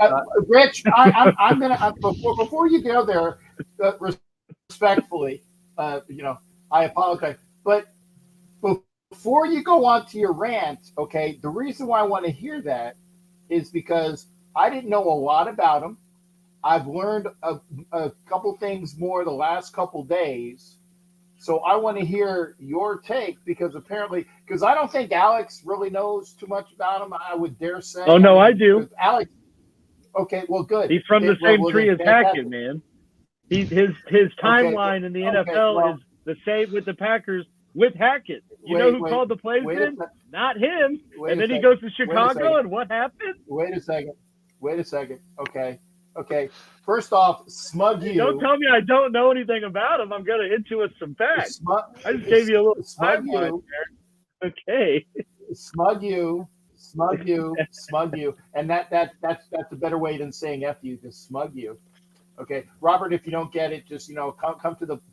Rich, I'm gonna before you go there, respectfully, I apologize, but before you go on to your rant, okay, the reason why I want to hear that is because I didn't know a lot about him. I've learned a couple things more the last couple days. So I want to hear your take, because I don't think Alex really knows too much about him, I would dare say. Oh, no, I do. Alex, okay, well, good. He's from the same tree as Hackett, man. His timeline in the NFL is the same with the Packers with Hackett. You know who called the plays in? Not him. And then he goes to Chicago, and what happened? Wait a second. Okay. First off, smug you. Don't tell me I don't know anything about him. I'm going to hit you with some facts. I just gave you a little timeline there. Okay. Smug you. And that's a better way than saying F you, just smug you. Okay, Robert, if you don't get it, just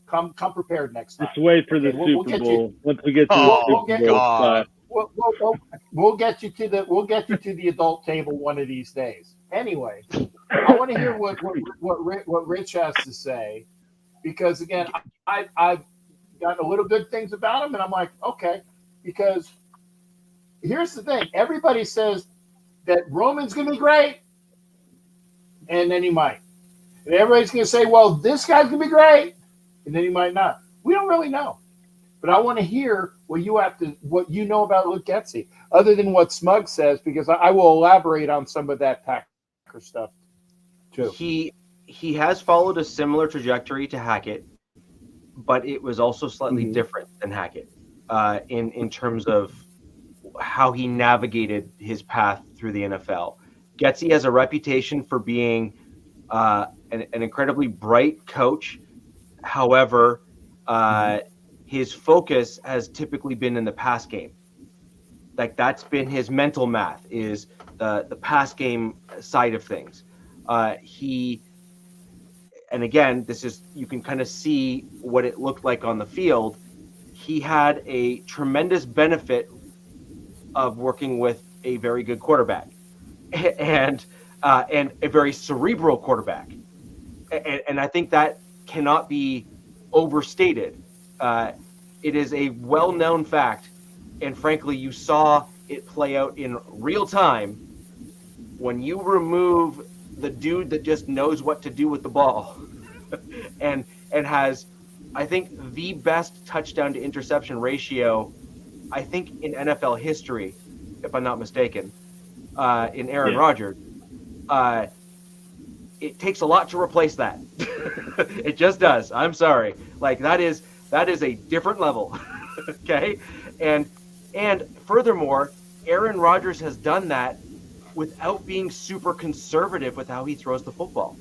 come prepared next time. Just wait for the Super Bowl. Once we get to the Super Bowl, we'll get you to the adult table one of these days. Anyway, I want to hear what Rich has to say, because again, I've got a little good things about him, and I'm like, okay, because here's the thing: everybody says that Roman's going to be great, and then he might. And everybody's going to say, well, this guy's going to be great, and then he might not. We don't really know. But I want to hear what you know about Luke Getsy, other than what Smug says, because I will elaborate on some of that Packer stuff too. He has followed a similar trajectory to Hackett, but it was also slightly different than Hackett in terms of how he navigated his path through the NFL. Getsy has a reputation for being an incredibly bright coach. However, his focus has typically been in the pass game. Like, that's been his mental math, is the pass game side of things. And again, you can kind of see what it looked like on the field. He had a tremendous benefit of working with a very good quarterback and a very cerebral quarterback. And I think that cannot be overstated. It is a well-known fact, and frankly, you saw it play out in real time when you remove the dude that just knows what to do with the ball and has, I think, the best touchdown to interception ratio, I think, in NFL history, if I'm not mistaken, in Aaron Rodgers. It takes a lot to replace that. It just does. I'm sorry. Like, that is a different level. Okay? And furthermore, Aaron Rodgers has done that without being super conservative with how he throws the football.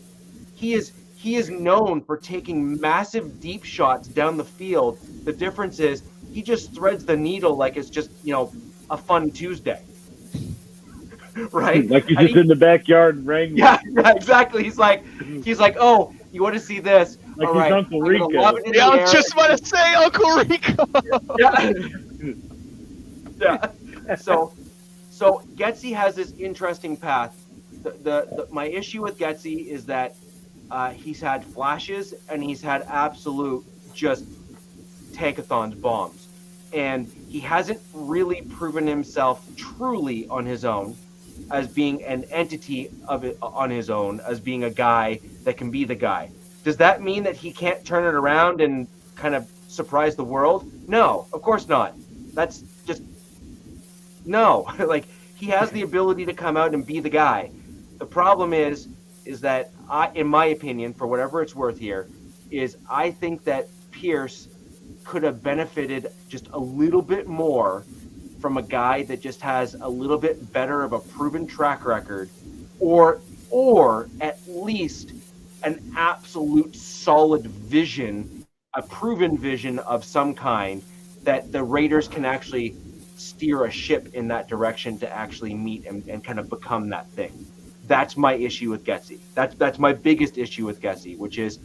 He is known for taking massive deep shots down the field. The difference is he just threads the needle like it's just, a fun Tuesday. Right? Like he's just in the backyard wrangling. Yeah, exactly. He's like, oh, you want to see this? Like all he's right, Uncle Rico. Yeah, I was just about to say Uncle Rico. Yeah. So Getsy has this interesting path. My issue with Getsy is that he's had flashes and he's had absolute just tankathons, bombs, and he hasn't really proven himself truly on his own as being an entity of it on his own, as being a guy that can be the guy. Does that mean that he can't turn it around and kind of surprise the world? No, of course not. That's just no. Like, he has the ability to come out and be the guy. The problem is that in my opinion, for whatever it's worth here, is I think that Pierce could have benefited just a little bit more from a guy that just has a little bit better of a proven track record, or at least an absolute solid vision, a proven vision of some kind that the Raiders can actually steer a ship in that direction to actually meet and kind of become that thing. That's my issue with Getsy. That's my biggest issue with Getsy, which is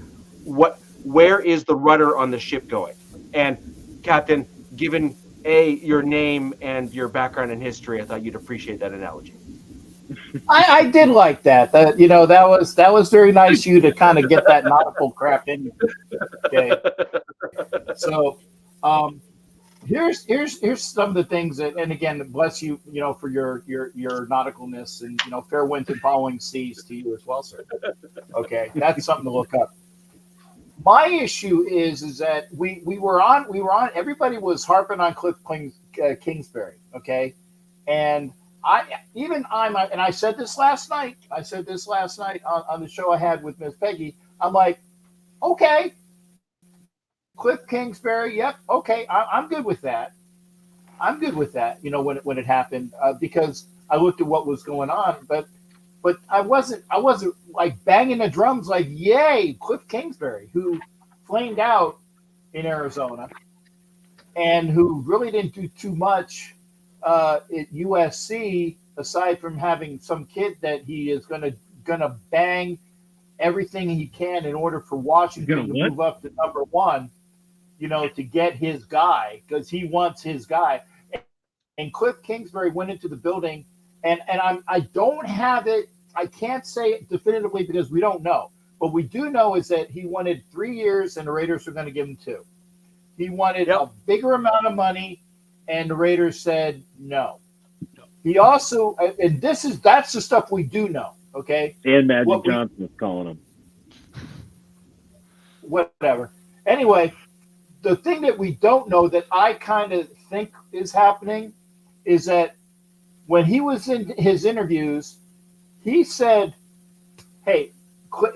where is the rudder on the ship going? And Captain, given your name and your background in history, I thought you'd appreciate that analogy. I did like that. That was very nice of you to kind of get that nautical crap in. Okay. So here's some of the things that, and again, bless you, for your nauticalness, and fair winds and following seas to you as well, sir. Okay, that's something to look up. My issue is that we were on. Everybody was harping on Cliff Kingsbury. Okay, and I said this last night. On the show I had with Miss Peggy. I'm like, okay, Cliff Kingsbury. Yep. Okay. I'm good with that. When it happened, because I looked at what was going on, but I wasn't like banging the drums like, yay, Cliff Kingsbury, who flamed out in Arizona and who really didn't do too much at USC, aside from having some kid that he is gonna bang everything he can in order for Washington to move up to number one, to get his guy, because he wants his guy. And Cliff Kingsbury went into the building, and I don't have it. I can't say it definitively because we don't know. But we do know is that he wanted 3 years, and the Raiders were going to give him 2. He wanted a bigger amount of money, and the Raiders said no. He also, and that's the stuff we do know. Okay. And Magic Johnson was calling him. Whatever. Anyway, the thing that we don't know that I kind of think is happening is that when he was in his interviews, he said, hey,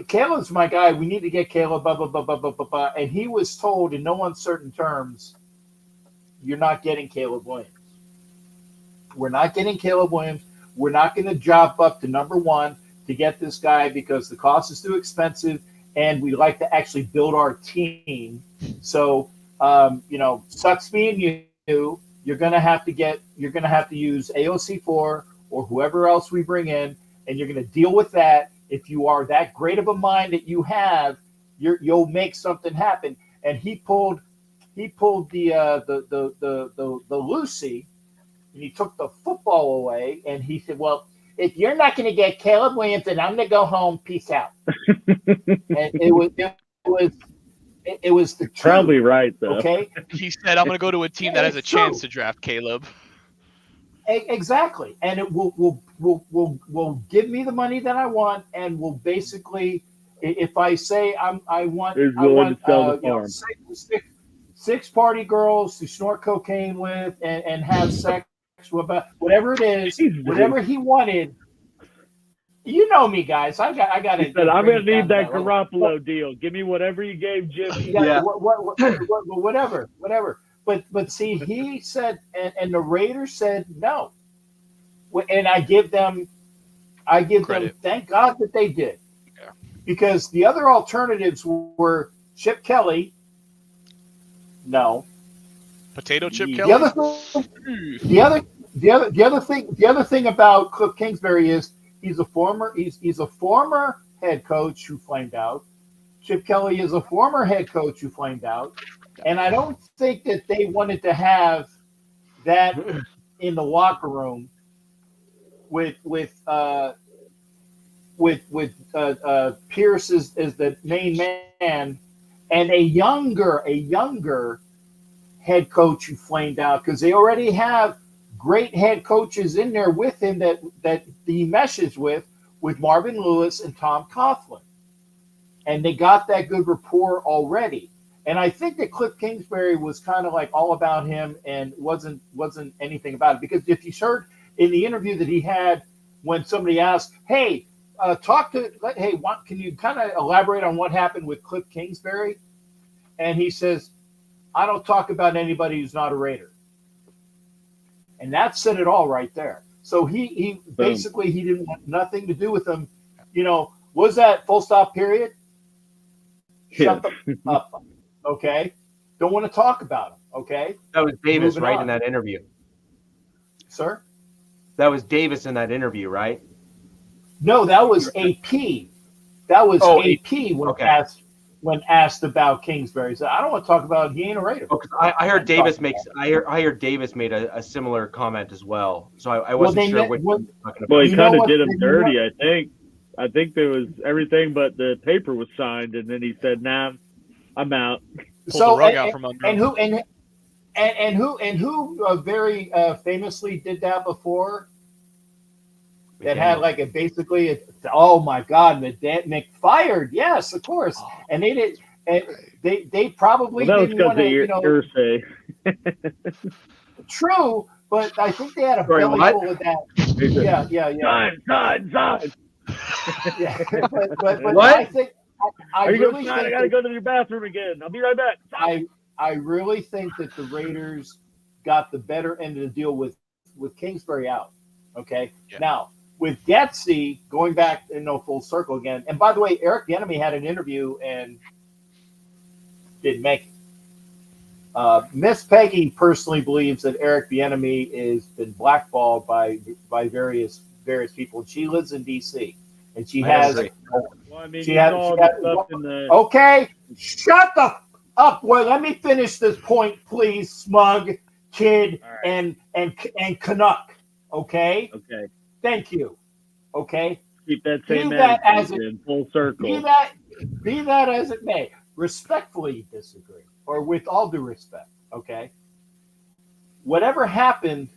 Caleb's my guy. We need to get Caleb, blah, blah, blah, blah, blah, blah, blah. And he was told in no uncertain terms, you're not getting Caleb Williams. We're not getting Caleb Williams. We're not going to job up to number 1 to get this guy because the cost is too expensive, and we like to actually build our team. So, sucks being you. You're going to have to use AOC4 or whoever else we bring in, and you're going to deal with that. If you are that great of a mind that you have, you'll make something happen. And he pulled the Lucy, and he took the football away, and he said, well, if you're not going to get Caleb Williams, then I'm going to go home. Peace out. And it was the truth. Probably right, though. Okay. He said, I'm going to go to a team that has a chance to draft Caleb. Exactly. And it will give me the money that I want, and will basically, if I say I want six party girls to snort cocaine with and have sex with, whatever it is, whatever he wanted. You know me, guys. I got He said, I'm going to need that Garoppolo deal. Give me whatever you gave Jimmy. Yeah. Whatever. But see, he said, and the Raiders said no. And I give them credit. Thank God that they did. Yeah. Because the other alternatives were Chip Kelly. No. Potato Chip Kelly. The other thing about Cliff Kingsbury is he's a former head coach who flamed out. Chip Kelly is a former head coach who flamed out. And I don't think that they wanted to have that in the locker room with Pierce as the main man and a younger head coach who flamed out, because they already have great head coaches in there with him that he meshes with Marvin Lewis and Tom Coughlin. And they got that good rapport already. And I think that Cliff Kingsbury was kind of like all about him and wasn't anything about it. Because if you heard in the interview that he had when somebody asked, hey, can you kind of elaborate on what happened with Cliff Kingsbury? And he says, I don't talk about anybody who's not a Raider. And that said it all right there. So he basically, he didn't want nothing to do with them. You know, was that full stop period? Shut the up. Okay. Don't want to talk about him. Okay. That was Davis, Moving right, on. in that interview. Sir? That was Davis in that interview, right? No, that was AP. That was AP when asked about Kingsbury. He said, I don't want to talk about, he ain't a Raider. Oh, I heard Davis makes. I heard Davis made a similar comment as well. So I wasn't sure what. Well, he kind of did him dirty. I think there was everything, but the paper was signed, and then he said, "Nah, I'm out." So who very famously did that before? That had like oh my God, Mick fired. Yes, of course. And they did. And they probably didn't want to. You know, hearsay. True, but I think they had a belly full of that. Yeah. Sign. Yeah, but what? I think I really think I gotta go to your bathroom again. I'll be right back. I really think that the Raiders got the better end of the deal with Kingsbury out. Okay, now. With Getsy, going back full circle again, and by the way, Eric Bieniemy had an interview and didn't make it. Miss Peggy personally believes that Eric Bieniemy has been blackballed by various people. She lives in D.C. and she has. Well, I mean, okay, shut the up. Well, let me finish this point, please, smug kid and Canuck. Okay. Okay. Thank you. Okay. Keep that same attitude in full circle. Be that as it may, respectfully disagree, or with all due respect. Okay. Whatever happened,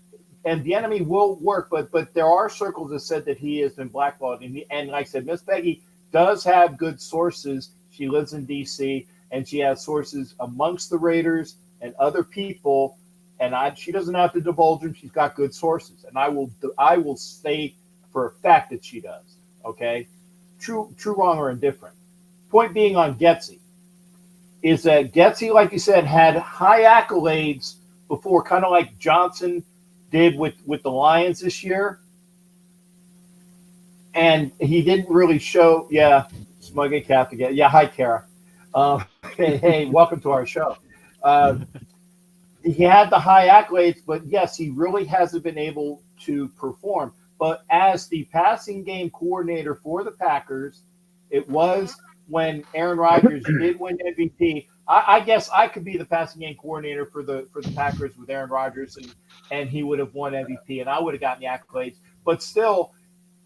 and the enemy will work, but there are circles that said that he has been blackballed, and like I said, Miss Peggy does have good sources. She lives in D.C. and she has sources amongst the Raiders and other people. And she doesn't have to divulge them. She's got good sources, and I will say for a fact that she does. Okay, true, wrong, or indifferent. Point being on Getsy is that Getsy, like you said, had high accolades before, kind of like Johnson did with the Lions this year, and he didn't really show. Yeah, smug and cap again. Yeah, hi Kara. Hey, welcome to our show. He had the high accolades, but yes, he really hasn't been able to perform. But as the passing game coordinator for the Packers, it was when Aaron Rodgers did win MVP. I guess I could be the passing game coordinator for the Packers with Aaron Rodgers, and he would have won MVP, and I would have gotten the accolades. But still,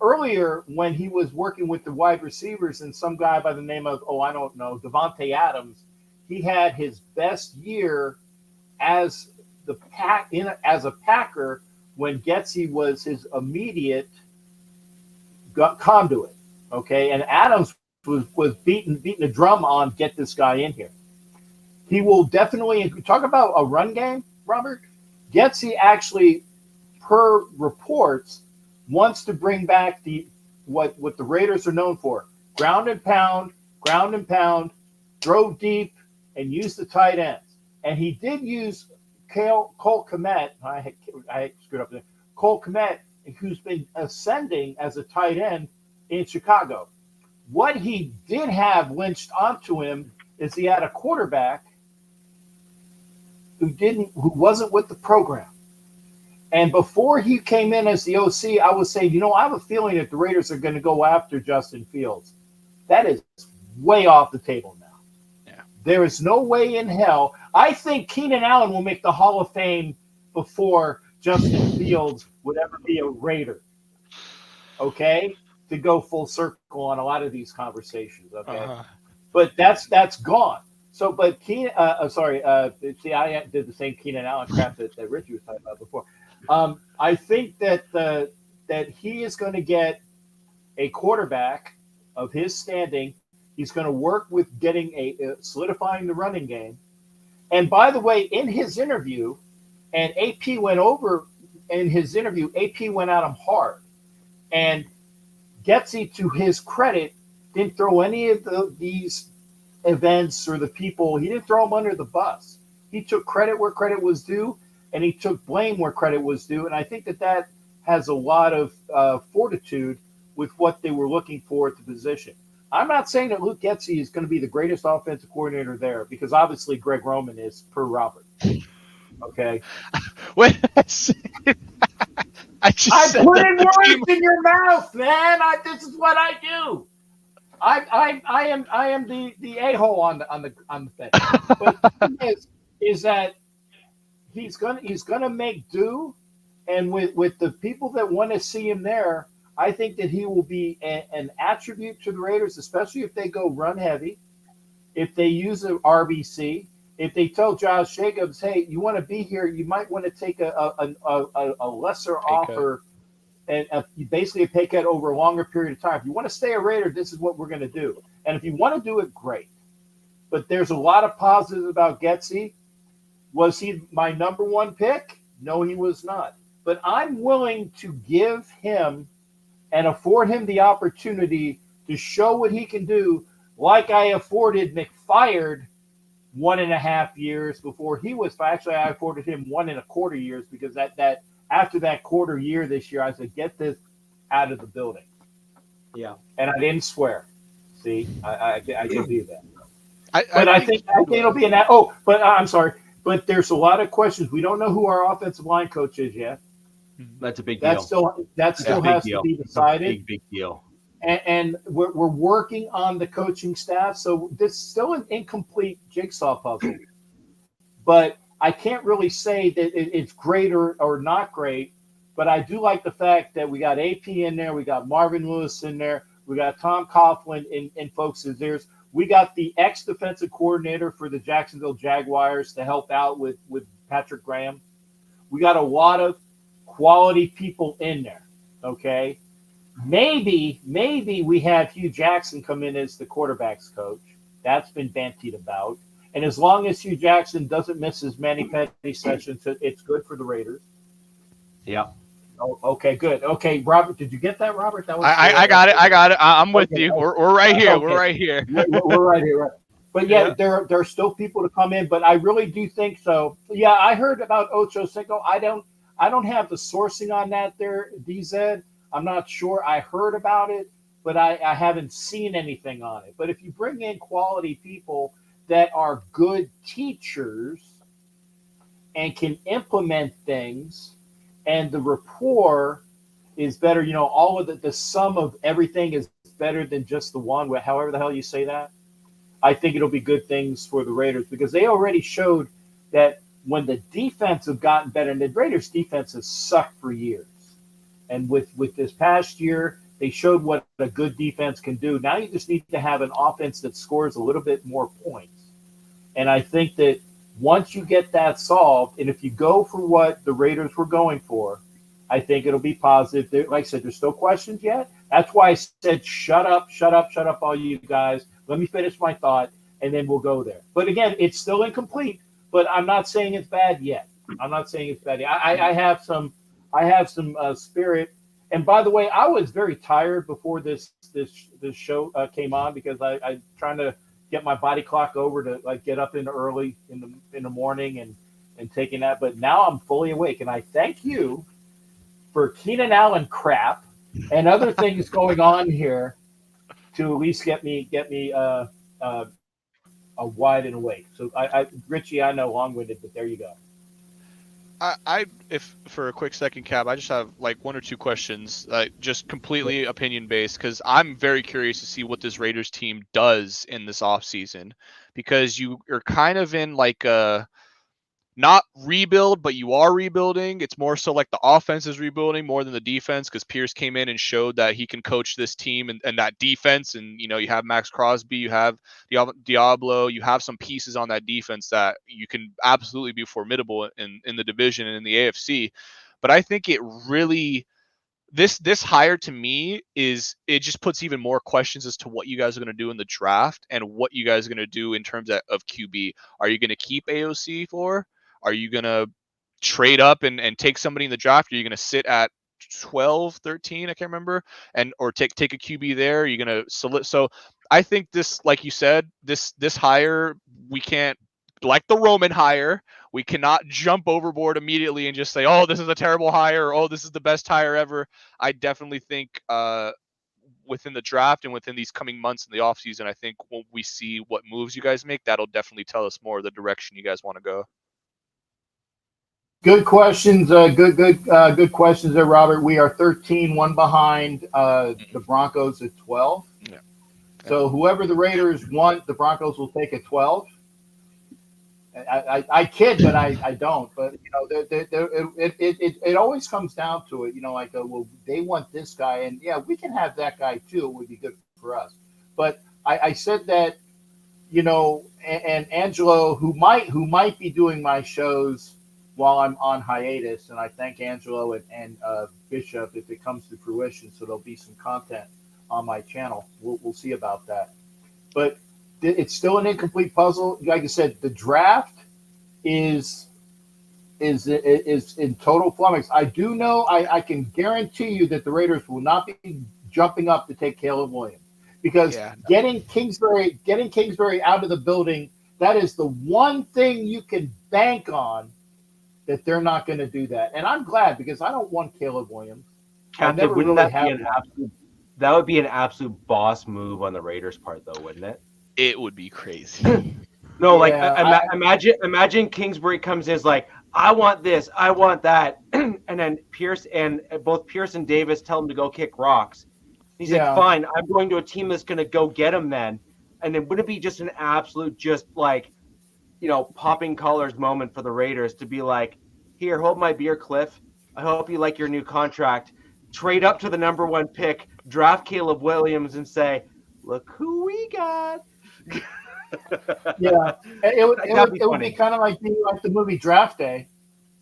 earlier when he was working with the wide receivers and some guy by the name of, I don't know, Devontae Adams, he had his best year as a Packer when Getsy was his immediate conduit, okay, and Adams was beating a drum on get this guy in here. He will definitely talk about a run game, Robert. Getsy actually, per reports, wants to bring back what the Raiders are known for: ground and pound, throw deep, and use the tight ends. And he did use Cole Kmet. I screwed up there. Cole Kmet, who's been ascending as a tight end in Chicago. What he did have lynched onto him is he had a quarterback who wasn't with the program. And before he came in as the OC, I was saying, I have a feeling that the Raiders are going to go after Justin Fields. That is way off the table now. There is no way in hell. I think Keenan Allen will make the Hall of Fame before Justin Fields would ever be a Raider. Okay? To go full circle on a lot of these conversations. Okay? But that's gone. So, but see, I did the same Keenan Allen crap that Richie was talking about before. I think that he is going to get a quarterback of his standing. He's going to work with getting solidifying the running game. And by the way, in his interview, and AP went over in his interview, AP went at him hard. And Getsy, to his credit, didn't throw any of these events or the people. He didn't throw them under the bus. he took credit where credit was due, and he took blame where credit was due. And I think that has a lot of fortitude with what they were looking for at the position. I'm not saying that Luke Getsy is going to be the greatest offensive coordinator there, because obviously Greg Roman is, per Robert. Okay. Wait, I putting words in your mouth, man. This is what I do. I am the a-hole on the thing. But the thing is that he's gonna make do, and with the people that want to see him there, I think that he will be an attribute to the Raiders, especially if they go run heavy, if they use an RBC, if they tell Josh Jacobs, hey, you want to be here, you might want to take a lesser offer, and basically a pay cut over a longer period of time. If you want to stay a Raider, this is what we're going to do. And if you want to do it, great. But there's a lot of positives about Getsy. Was he my number one pick? No, he was not. But I'm willing to give him and afford him the opportunity to show what he can do, like I afforded McFired 1.5 years before he was. Actually, I afforded him 1.25 years, because that after that quarter year this year, I said, get this out of the building. Yeah. And I didn't swear. See, I can do that. I think it'll be an. Oh, but I'm sorry. But there's a lot of questions. We don't know who our offensive line coach is yet. That's a big deal. That still has to be decided. Big deal. And we're working on the coaching staff, so this is still an incomplete jigsaw puzzle. But I can't really say that it's great or not great. But I do like the fact that we got AP in there, we got Marvin Lewis in there, we got Tom Coughlin in folks' ears. We got the ex-defensive coordinator for the Jacksonville Jaguars to help out with Patrick Graham. We got a lot of quality people in there, okay? Maybe we have Hugh Jackson come in as the quarterback's coach. That's been bantied about. And as long as Hugh Jackson doesn't miss as many penalty sessions, it's good for the Raiders. Yeah. Oh, okay, good. Okay, Robert, did you get that, Robert? That was I got it. I'm with you. Okay. We're right here. Okay. We're right here. We're right here. Right. But yeah, there are still people to come in, but I really do think so. Yeah, I heard about Ocho Cinco. I don't have the sourcing on that there, DZ. I'm not sure. I heard about it, but I haven't seen anything on it. But if you bring in quality people that are good teachers and can implement things, and the rapport is better, all of the sum of everything is better than just the one, however the hell you say that. I think it'll be good things for the Raiders, because they already showed that when the defense have gotten better, and the Raiders defense has sucked for years. And with this past year, they showed what a good defense can do. Now you just need to have an offense that scores a little bit more points. And I think that once you get that solved, and if you go for what the Raiders were going for, I think it'll be positive. Like I said, there's still questions yet. That's why I said, shut up, all you guys. Let me finish my thought, and then we'll go there. But again, it's still incomplete, but I'm not saying it's bad yet. I have some spirit. And by the way, I was very tired before this show came on, because I trying to get my body clock over to get up in early in the morning and taking that. But now I'm fully awake, and I thank you for Keenan Allen crap and other things going on here to at least get me wide and awake. So Richie, I know long-winded, but there you go. If for a quick second, Cap, I just have one or two questions, just completely opinion based, because I'm very curious to see what this Raiders team does in this offseason, because you are kind of in a not rebuild, but you are rebuilding. It's more so the offense is rebuilding more than the defense, because Pierce came in and showed that he can coach this team and that defense. And, you have Max Crosby, you have Diablo, you have some pieces on that defense that you can absolutely be formidable in the division and in the AFC. But I think it really, this hire to me it just puts even more questions as to what you guys are going to do in the draft and what you guys are going to do in terms of QB. Are you going to keep AOC for? Are you going to trade up and take somebody in the draft? Are you going to sit at 12, 13? I can't remember. Or take a QB there? Are you going to select? So I think this, like you said, this hire, we can't like the Roman hire, we cannot jump overboard immediately and just say, oh, this is a terrible hire, or oh, this is the best hire ever. I definitely think within the draft and within these coming months in the offseason, I think when we see what moves you guys make, that'll definitely tell us more of the direction you guys want to go. Good questions. Good questions there, Robert. We are 13, one behind the Broncos at 12. Yeah. So whoever the Raiders want, the Broncos will take at 12. I kid, but I don't. But it always comes down to it. Like well, they want this guy, and yeah, we can have that guy too. It would be good for us. But I said that, and Angelo, who might be doing my shows while I'm on hiatus, and I thank Angelo and Bishop if it comes to fruition. So there'll be some content on my channel. We'll see about that. But it's still an incomplete puzzle. Like I said, the draft is in total flummox. I do know, I can guarantee you that the Raiders will not be jumping up to take Caleb Williams, because getting Kingsbury out of the building, that is the one thing you can bank on, that they're not going to do that. And I'm glad, because I don't want Caleb Williams. Captain, wouldn't that be that would be an absolute boss move on the Raiders' part, though, wouldn't it? It would be crazy. No, imagine Kingsbury comes in is like, I want this, I want that, and then both Pierce and Davis tell him to go kick rocks. He's like, fine, I'm going to a team that's going to go get him then. And then wouldn't it be just an absolute, just like, popping colors moment for the Raiders to be like, here, hold my beer, Cliff. I hope you like your new contract. Trade up to the number 1 pick, draft Caleb Williams, and say, look who we got. Yeah, it would be kind of like the movie Draft Day.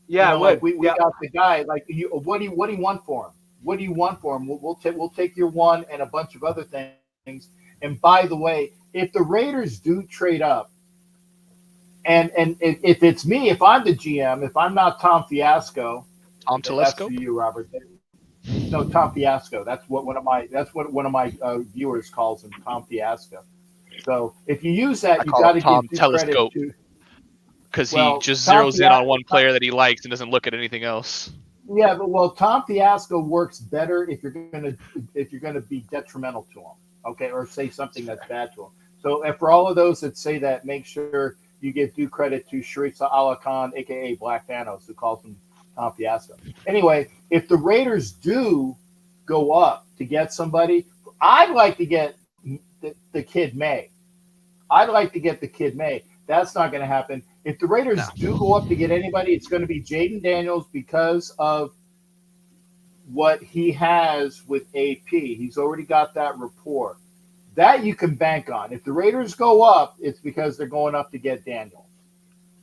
Yeah, like we got the guy. Like, what do you want for him? What do you want for him? We'll take your one and a bunch of other things. And by the way, if the Raiders do trade up, and if it's me, if I'm the GM, if I'm not Tom Fiasco, that's for you, Robert. No, Tom Fiasco. That's what one of my viewers calls him, Tom Fiasco. So if you use that, you got to give due credit to, because he just zeroes in on one player that he likes and doesn't look at anything else. Yeah, but Tom Fiasco works better if you're gonna be detrimental to him, okay, or say something that's bad to him. So, and for all of those that say that, make sure you give due credit to Sharif Allah Khan, aka Black Thanos, who calls him Tom Fiasco. Anyway, if the Raiders do go up to get somebody, I'd like to get the kid May. I'd like to get the kid May. That's not going to happen. If the Raiders do go up to get anybody, it's going to be Jaden Daniels, because of what he has with AP. He's already got that rapport. That you can bank on. If the Raiders go up, it's because they're going up to get Daniels.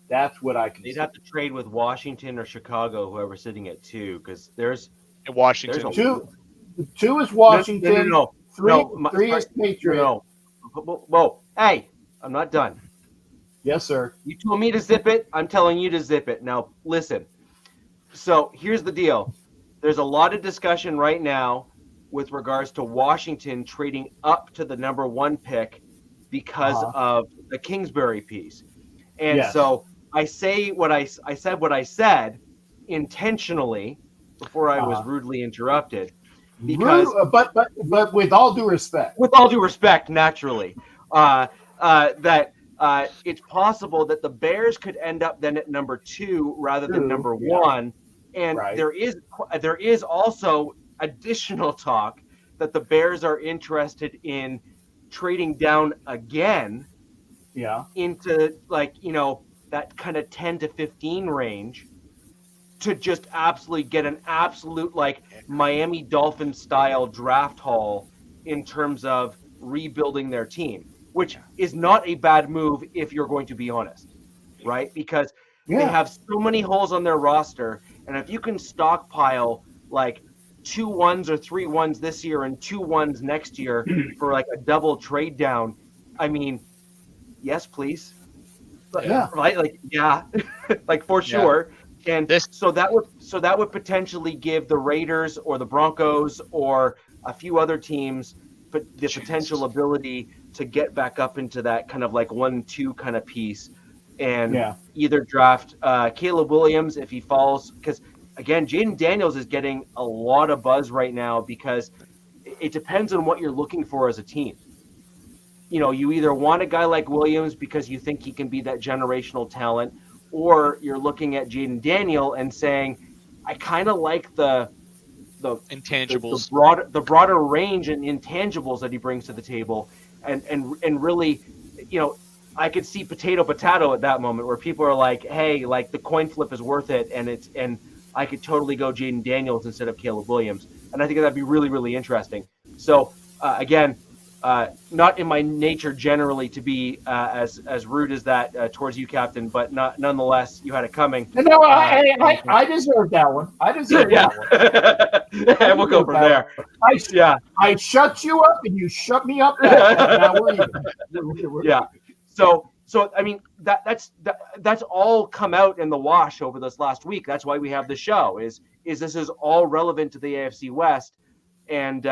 That's what I can They'd say. have to trade with Washington or Chicago, whoever's sitting at 2, because there's Washington. Two is Washington. No. Three is Patriots. No. Whoa. Hey, I'm not done. Yes, sir. You told me to zip it. I'm telling you to zip it. Now, listen. So here's the deal. There's a lot of discussion right now with regards to Washington trading up to the number 1 pick because of the Kingsbury piece. And so I said what I said intentionally before I was rudely interrupted. Because, but with all due respect. With all due respect, naturally, that it's possible that the Bears could end up then at number 2 rather than number 1. And there is also additional talk that the Bears are interested in trading down again into that kind of 10 to 15 range to just absolutely get an absolute Miami Dolphins style draft haul in terms of rebuilding their team, which is not a bad move if you're going to be honest, right? Because they have so many holes on their roster, and if you can stockpile 2 1s or 3 1s this year and 2 1s next year for a double trade down, I mean, yes, please. Right? For sure. And so that would potentially give the Raiders or the Broncos or a few other teams the potential ability to get back up into that kind of 1-2 kind of piece. and either draft Caleb Williams if he falls, because again, Jaden Daniels is getting a lot of buzz right now because it depends on what you're looking for as a team. You either want a guy like Williams because you think he can be that generational talent, or you're looking at Jaden Daniel and saying, I kind of like the intangibles, the broader range and intangibles that he brings to the table, and really, I could see potato at that moment where people are like, hey, like the coin flip is worth it, and I could totally go Jaden Daniels instead of Caleb Williams, and I think that'd be really, really interesting. So again, not in my nature generally to be as rude as that towards you, Captain, but nonetheless, you had it coming. No, I deserve that one. I deserve that one. And we'll go from there. I shut you up and you shut me up. Now we're even. Yeah. So I mean that's all come out in the wash over this last week. That's why we have the show. Is this is all relevant to the AFC West, and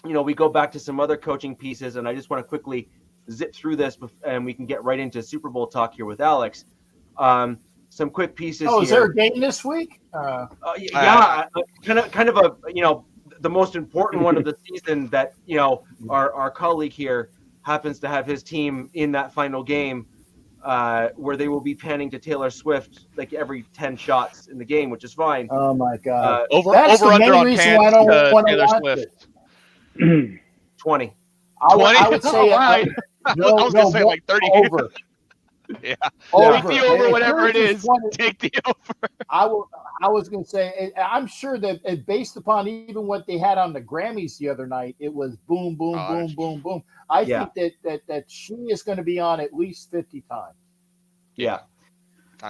we go back to some other coaching pieces, and I just want to quickly zip through this, and we can get right into Super Bowl talk here with Alex. Some quick pieces. Oh, is there a game this week? Kind of a the most important one of the season that our colleague here happens to have his team in that final game, where they will be panning to Taylor Swift like every 10 shots in the game, which is fine. Oh my God! That's over under on pans to Taylor Swift. 20. I would say I was going to say like 30. Over. Yeah. Over. Take the over, whatever it is. Take the over. I was going to say, I'm sure that based upon even what they had on the Grammys the other night, it was boom, boom, boom, boom, boom. I think that she is going to be on at least 50 times. Yeah.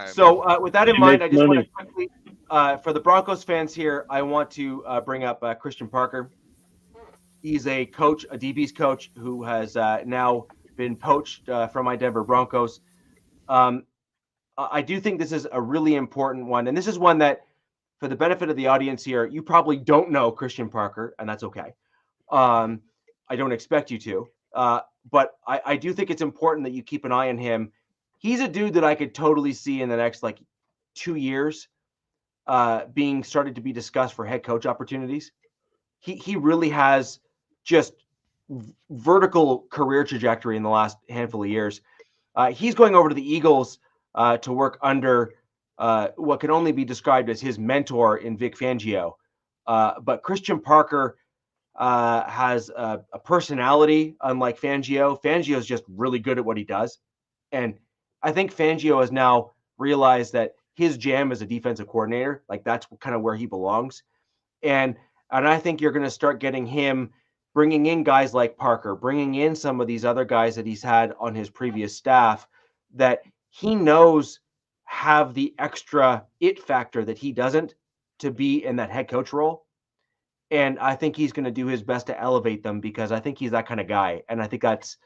So with that in mind, I just want to quickly, for the Broncos fans here, I want to bring up Christian Parker. He's a coach, a DB's coach, who has now been poached from my Denver Broncos. I do think this is a really important one. And this is one that, for the benefit of the audience here, you probably don't know Christian Parker, and that's okay. I don't expect you to. But I do think it's important that you keep an eye on him. He's a dude that I could totally see in the next, 2 years being started to be discussed for head coach opportunities. He really has just vertical career trajectory in the last handful of years. He's going over to the Eagles to work under what can only be described as his mentor in Vic Fangio. But Christian Parker has a personality unlike Fangio. Fangio is just really good at what he does. And I think Fangio has now realized that his jam as a defensive coordinator, that's kind of where he belongs. And I think you're going to start getting him bringing in guys like Parker, bringing in some of these other guys that he's had on his previous staff that he knows have the extra it factor that he doesn't to be in that head coach role. And I think he's going to do his best to elevate them because I think he's that kind of guy. And I think that's,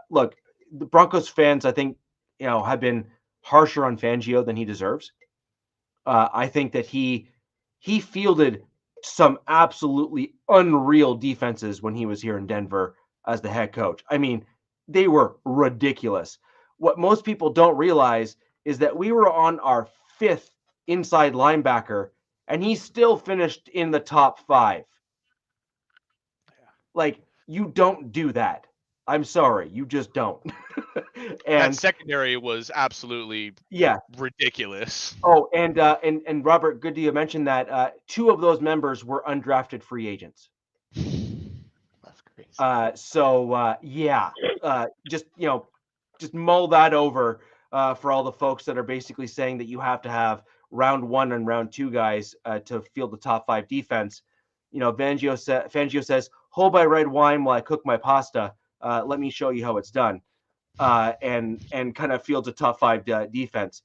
look, the Broncos fans, I think, have been harsher on Fangio than he deserves. I think that he fielded some absolutely unreal defenses when he was here in Denver as the head coach. I mean, they were ridiculous. What most people don't realize is that we were on our 5th inside linebacker and he still finished in the top 5. You don't do that. I'm sorry, you just don't. And that secondary was absolutely ridiculous. Oh, and Robert, good to you mention that 2 of those members were undrafted free agents. That's crazy. Just mull that over for all the folks that are basically saying that you have to have round 1 and round 2 guys to field the top 5 defense. Fangio says, "Hold my red wine while I cook my pasta. Let me show you how it's done." And kind of fields a top 5 defense.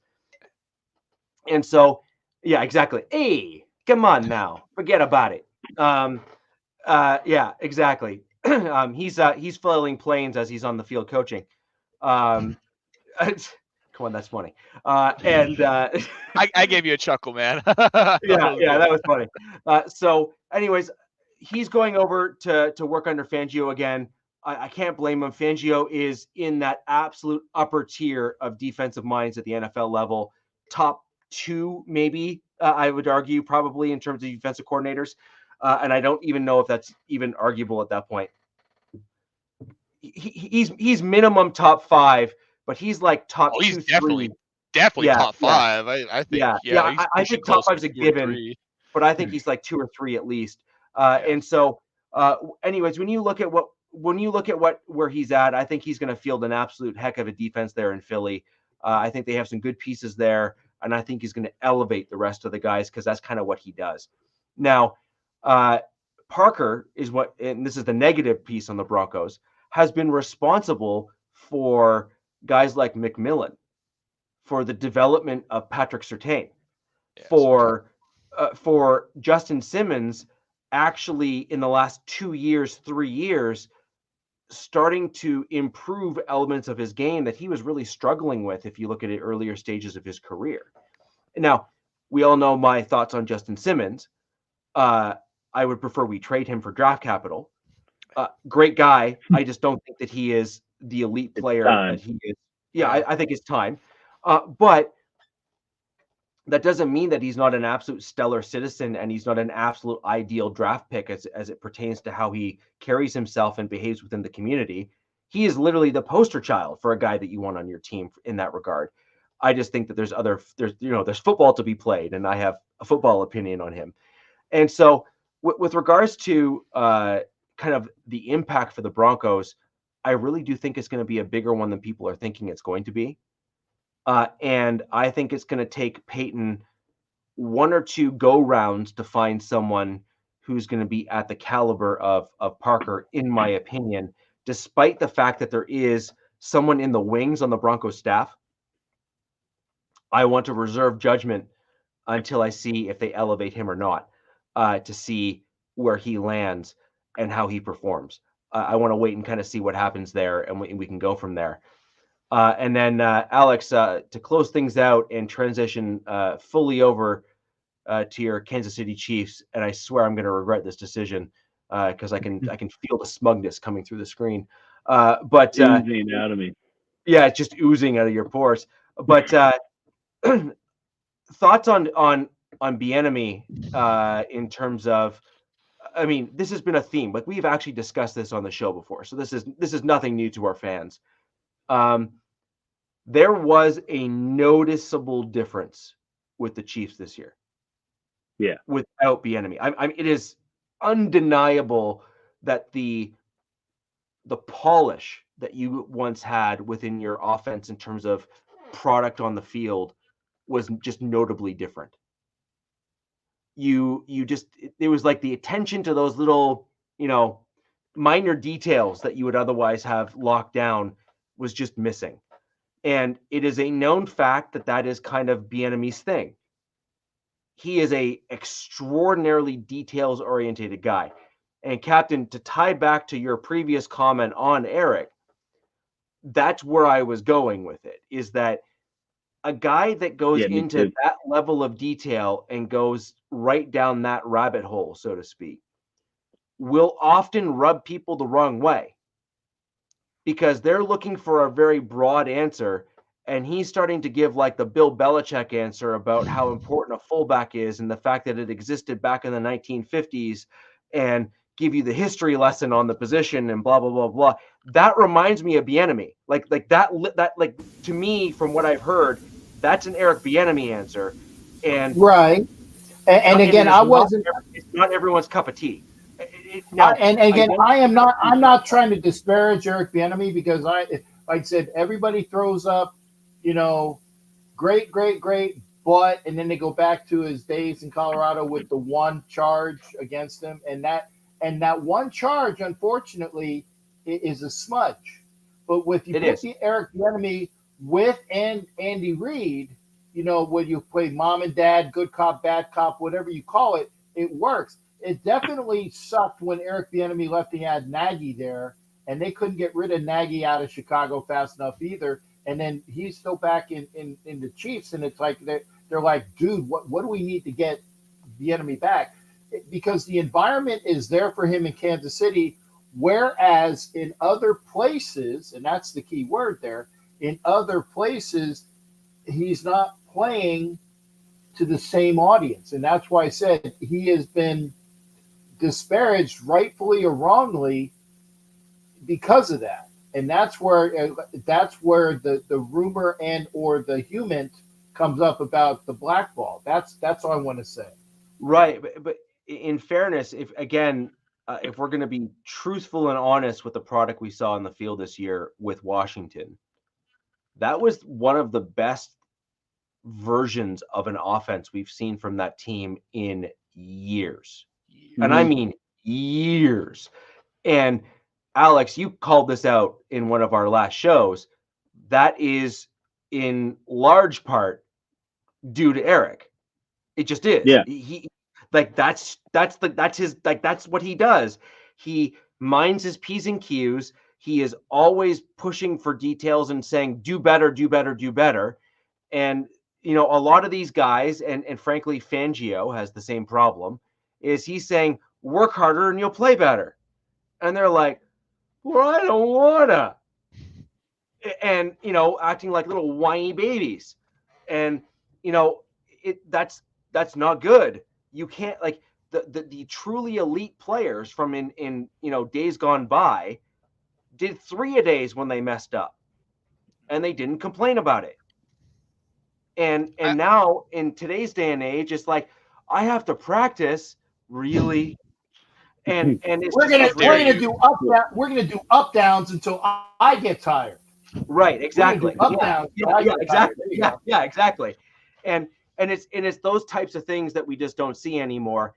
And so, yeah, exactly. Hey, come on now, forget about it. Yeah, exactly. He's flailing planes as he's on the field coaching. Come on, that's funny. I gave you a chuckle, man. yeah, that was funny. So, anyways, he's going over to work under Fangio again. I can't blame him. Fangio is in that absolute upper tier of defensive minds at the NFL level, top 2 maybe. I would argue probably in terms of defensive coordinators, and I don't even know if that's even arguable at that point. He's minimum top 5, but he's like top he's 2, definitely 3. top 5. I think I think top 5 is a given, but I think he's like 2 or 3 at least. And so, anyways, when you look at where he's at, I think he's going to field an absolute heck of a defense there in Philly. I think they have some good pieces there, and I think he's going to elevate the rest of the guys because that's kind of what he does. Now, Parker is and this is the negative piece on the Broncos, has been responsible for guys like McMillan, for the development of Patrick Surtain, for Justin Simmons, actually in the last 2 years, 3 years, starting to improve elements of his game that he was really struggling with if you look at it earlier stages of his career. Now, we all know my thoughts on Justin Simmons. I would prefer we trade him for draft capital. Great guy. I just don't think that he is the elite player that he is. Yeah, I think it's time. But that doesn't mean that he's not an absolute stellar citizen and he's not an absolute ideal draft pick as it pertains to how he carries himself and behaves within the community. He is literally the poster child for a guy that you want on your team in that regard. I just think that there's football to be played, and I have a football opinion on him. And so with regards to kind of the impact for the Broncos, I really do think it's going to be a bigger one than people are thinking it's going to be. And I think it's going to take Peyton 1 or 2 go rounds to find someone who's going to be at the caliber of Parker, in my opinion, despite the fact that there is someone in the wings on the Broncos staff. I want to reserve judgment until I see if they elevate him or not, to see where he lands and how he performs. I want to wait and kind of see what happens there, and we can go from there. And then, Alex, to close things out and transition fully over to your Kansas City Chiefs, and I swear I'm going to regret this decision because I can feel the smugness coming through the screen. But oozing out of me. Yeah, it's just oozing out of your pores. But thoughts on Bieniemy in terms of, I mean, this has been a theme. Like, we've actually discussed this on the show before, so this is nothing new to our fans. There was a noticeable difference with the Chiefs this year. Yeah. Without Bieniemy. It is undeniable that the polish that you once had within your offense in terms of product on the field was just notably different. It was like the attention to those little, minor details that you would otherwise have locked down was just missing. And it is a known fact that is kind of Bieniemy's thing. He is a extraordinarily details-oriented guy. And Captain, to tie back to your previous comment on Eric, that's where I was going with it, is that a guy that goes into that level of detail and goes right down that rabbit hole, so to speak, will often rub people the wrong way because they're looking for a very broad answer. And he's starting to give like the Bill Belichick answer about how important a fullback is and the fact that it existed back in the 1950s and give you the history lesson on the position and blah, blah, blah, blah. That reminds me of Bieniemy. Like to me, from what I've heard, that's an Eric Bieniemy answer. And right. And again, it's not everyone's cup of tea. I'm not trying to disparage Eric Bieniemy because like I said, everybody throws up, great, but, and then they go back to his days in Colorado with the one charge against him. And that one charge, unfortunately, is a smudge. But with Eric Bieniemy with Andy Reid, when you play mom and dad, good cop, bad cop, whatever you call it, it works. It definitely sucked when Eric Bieniemy left. He had Nagy there, and they couldn't get rid of Nagy out of Chicago fast enough either. And then he's still back in the Chiefs, and it's like they're like, dude, what do we need to get Bieniemy back? Because the environment is there for him in Kansas City. Whereas in other places, and that's the key word there, in other places, he's not playing to the same audience. And that's why I said he has been disparaged, rightfully or wrongly, because of that. And that's where the rumor and or the human comes up about the blackball. That's all I want to say. Right, but in fairness, if we're going to be truthful and honest with the product we saw in the field this year with Washington, that was one of the best versions of an offense we've seen from that team in years. Mm-hmm. And I mean years. And Alex, you called this out in one of our last shows. That is in large part due to Eric. It just is. Yeah. That's what he does. He minds his P's and Q's. He is always pushing for details and saying, do better, do better, do better. And, a lot of these guys, and frankly, Fangio has the same problem, is he's saying, work harder and you'll play better. And they're like, well, I don't wanna. And, acting like little whiny babies. And, that's not good. You can't, like, the truly elite players from in days gone by did 3-a-days when they messed up, and they didn't complain about it. And now in today's day and age, it's like, I have to practice, really. And it's we're gonna do up downs until I get tired. Right, exactly. Exactly. Yeah, exactly. And it's those types of things that we just don't see anymore.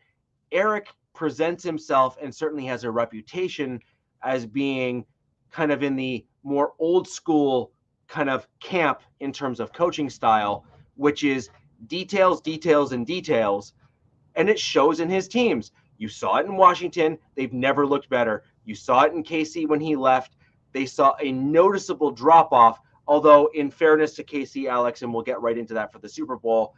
Eric presents himself and certainly has a reputation as being kind of in the more old school kind of camp in terms of coaching style, which is details, details, and details. And it shows in his teams. You saw it in Washington. They've never looked better. You saw it in KC when he left. They saw a noticeable drop-off, although in fairness to KC, Alex, and we'll get right into that for the Super Bowl,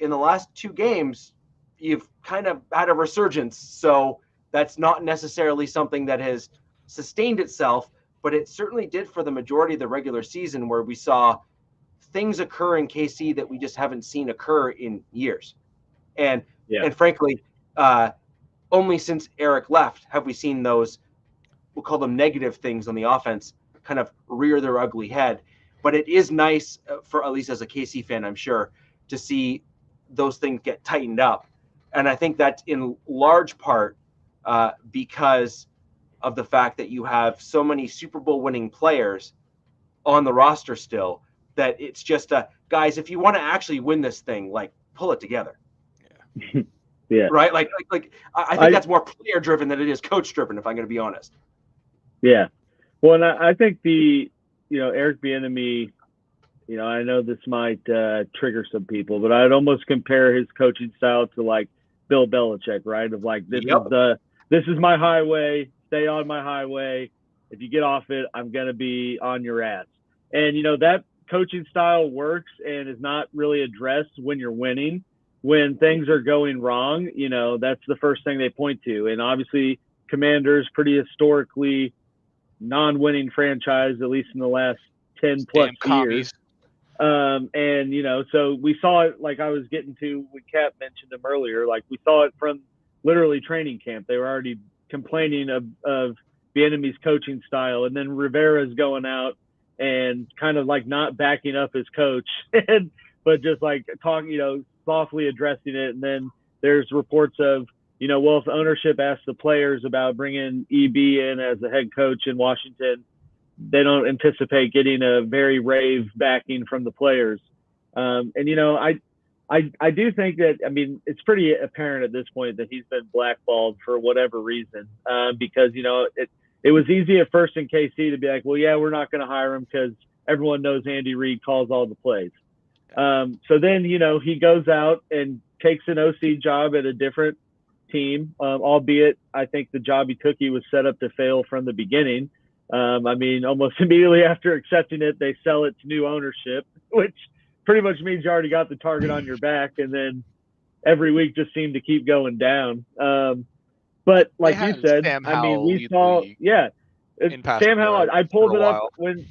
in the last 2 games, you've kind of had a resurgence. So that's not necessarily something that has sustained itself, but it certainly did for the majority of the regular season, where we saw things occur in KC that we just haven't seen occur in years. And frankly, only since Eric left have we seen those, we'll call them negative things on the offense, kind of rear their ugly head. But it is nice, for at least as a KC fan, I'm sure, to see those things get tightened up. And I think that's in large part because of the fact that you have so many Super Bowl winning players on the roster still, that it's just, guys, if you want to actually win this thing, like, pull it together. Yeah. Yeah. Right? Like I think that's more player driven than it is coach driven, if I'm going to be honest. Yeah. Well, and I think Eric Bieniemy, I know this might trigger some people, but I'd almost compare his coaching style to like Bill Belichick, right? Of like, this is my highway, stay on my highway. If you get off it, I'm going to be on your ass. And, that coaching style works and is not really addressed when you're winning. When things are going wrong, that's the first thing they point to. And obviously, Commanders, pretty historically non-winning franchise, at least in the last 10 plus years. So we saw it, like I was getting to when Cap mentioned them earlier, like we saw it from literally training camp. They were already complaining of Bieniemy's coaching style. And then Rivera's going out and kind of like not backing up his coach, but just like talking, softly addressing it. And then there's reports of, if ownership asks the players about bringing EB in as a head coach in Washington, they don't anticipate getting a very rave backing from the players. I do think that, it's pretty apparent at this point that he's been blackballed for whatever reason, because, it was easy at first in KC to be like, well, yeah, we're not going to hire him because everyone knows Andy Reid calls all the plays. So then, he goes out and takes an OC job at a different team, albeit I think the job he took, he was set up to fail from the beginning. Almost immediately after accepting it, they sell it to new ownership, which pretty much means you already got the target on your back. And then every week just seemed to keep going down. But like you said, Sam I mean, Howell we saw, Sam Howell. I pulled it up when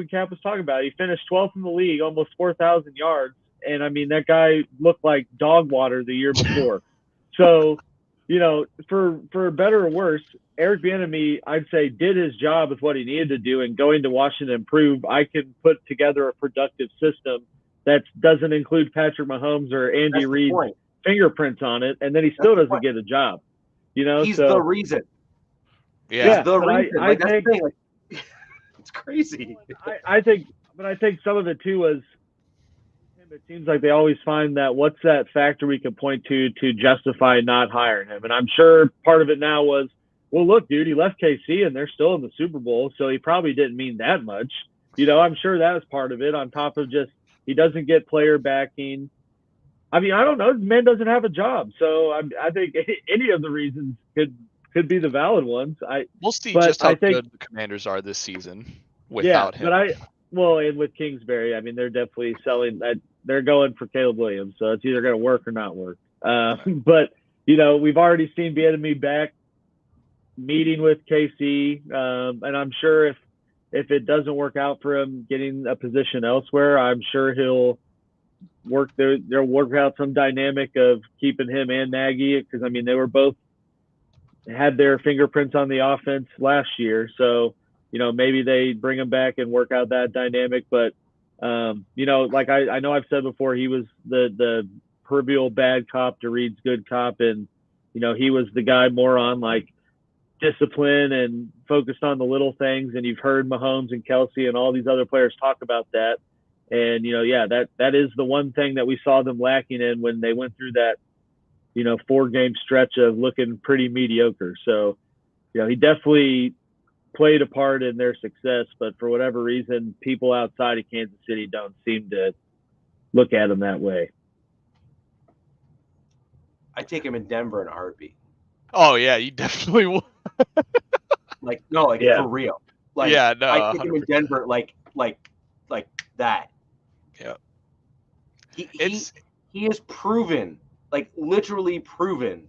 Cap was talking about it. He finished 12th in the league, almost 4,000 yards, and I mean that guy looked like dog water the year before. So, for better or worse, Eric Bieniemy, I'd say, did his job with what he needed to do, and going to Washington and prove I can put together a productive system that doesn't include Patrick Mahomes or Andy Reid's fingerprints on it, and then he still doesn't get a job. He's the reason. Yeah, he's the reason. I think it's crazy. I think some of it too was, it seems like they always find that what's that factor we can point to justify not hiring him. And I'm sure part of it now was, well, look, dude, he left KC and they're still in the Super Bowl, so he probably didn't mean that much. I'm sure that was part of it, on top of just he doesn't get player backing. I mean, I don't know. The man doesn't have a job, so I think any of the reasons could be the valid ones. We'll see just how good the Commanders are this season without him. And with Kingsbury, I mean, they're definitely selling that. They're going for Caleb Williams, so it's either going to work or not work. But we've already seen Bieniemy back meeting with KC, and I'm sure if it doesn't work out for him getting a position elsewhere, I'm sure he'll they'll work out some dynamic of keeping him and Nagy, because I mean they were both had their fingerprints on the offense last year, so maybe they bring him back and work out that dynamic. But like I know I've said before, he was the proverbial bad cop to Reid's good cop, and he was the guy more on like discipline and focused on the little things, and you've heard Mahomes and Kelsey and all these other players talk about that. And, that is the one thing that we saw them lacking in when they went through that, 4-game stretch of looking pretty mediocre. So, he definitely played a part in their success, but for whatever reason, people outside of Kansas City don't seem to look at him that way. I take him in Denver in a heartbeat. Oh, yeah, you definitely will. For real. I take 100%. him in Denver like that. Yeah. He has proven, literally proven,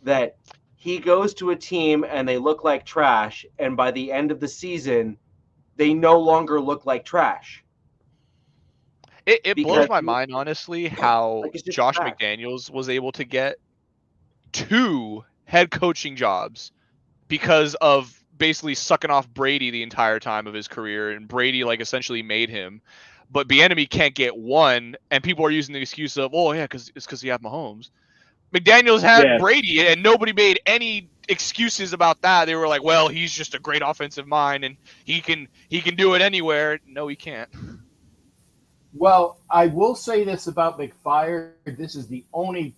that he goes to a team and they look like trash, and by the end of the season, they no longer look like trash. It blows my mind, honestly, how Josh McDaniels was able to get 2 head coaching jobs because of basically sucking off Brady the entire time of his career, and Brady essentially made him. But Bieniemy can't get 1, and people are using the excuse of, because you have Mahomes. McDaniels had Brady, and nobody made any excuses about that. They were like, well, he's just a great offensive mind, and he can do it anywhere. No, he can't. Well, I will say this about McFired. This is the only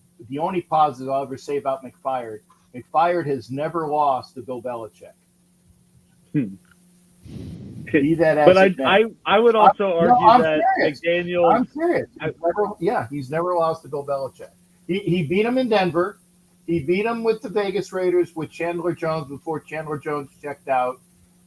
positive I'll ever say about McFired. McFired has never lost to Bill Belichick. Be that as I would also argue that McDaniels. I'm serious. He's never lost to Bill Belichick. He beat him in Denver. He beat him with the Vegas Raiders with Chandler Jones before Chandler Jones checked out.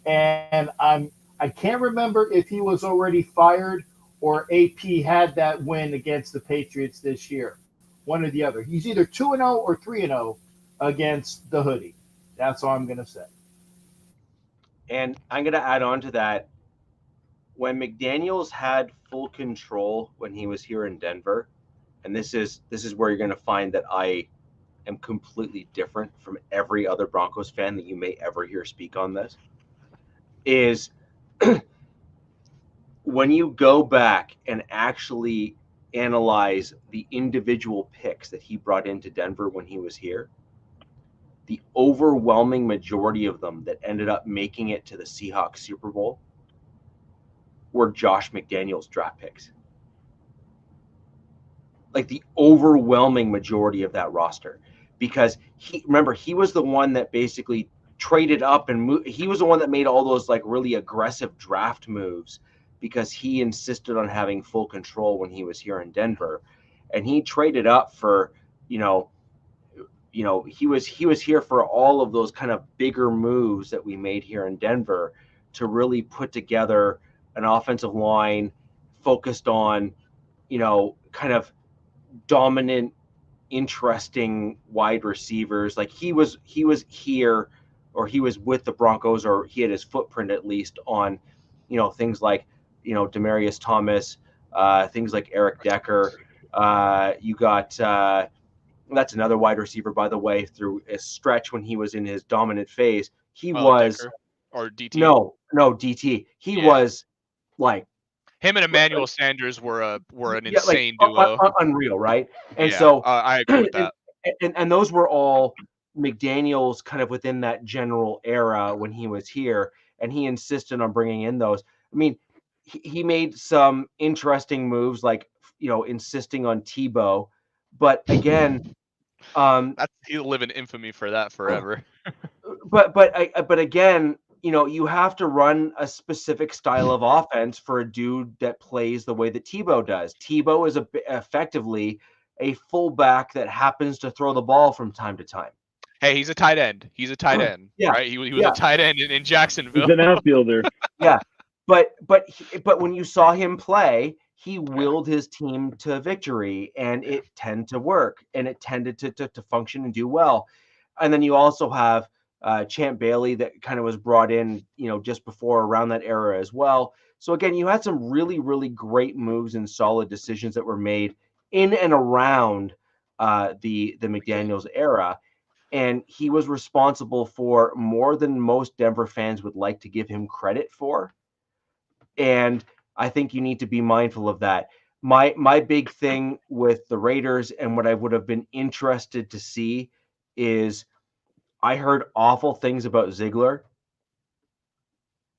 And I can't remember if he was already fired or AP had that win against the Patriots this year. One or the other. He's either 2-0 or 3-0 against the Hoodie. That's all I'm going to say. And I'm going to add on to that. When McDaniels had full control when he was here in Denver, and this is where you're going to find that I am completely different from every other Broncos fan that you may ever hear speak on this, is when you go back and actually analyze the individual picks that he brought into Denver when he was here, the overwhelming majority of them that ended up making it to the Seahawks Super Bowl were Josh McDaniels draft picks. The overwhelming majority of that roster, because he was the one that basically traded up and he was the one that made all those really aggressive draft moves, because he insisted on having full control when he was here in Denver, and he traded up for, he was here for all of those kind of bigger moves that we made here in Denver to really put together an offensive line focused on, kind of dominant, interesting wide receivers. Like he was here, or he was with the Broncos, or he had his footprint at least on, things like, Demaryius Thomas, things like Eric Decker. You got that's another wide receiver, by the way, through a stretch when he was in his dominant phase. He was Decker or DT. No, DT. He was like him and Emmanuel Sanders were an insane duo, unreal, right? And I agree with that. And those were all McDaniels kind of within that general era when he was here, and he insisted on bringing in those. I mean, he made some interesting moves, like insisting on Tebow, but again, he'll live in infamy for that forever. but again, you have to run a specific style of offense for a dude that plays the way that Tebow does. Tebow is effectively a fullback that happens to throw the ball from time to time. Hey, he's a tight end. Right? He was a tight end in Jacksonville. He's an outfielder. Yeah, but when you saw him play, he willed his team to victory, and it tended to work, and it tended to function and do well. And then you also have Champ Bailey that kind of was brought in, just before around that era as well. So again, you had some really, really great moves and solid decisions that were made in and around the McDaniels era. And he was responsible for more than most Denver fans would like to give him credit for. And I think you need to be mindful of that. My big thing with the Raiders, and what I would have been interested to see, is I heard awful things about Ziegler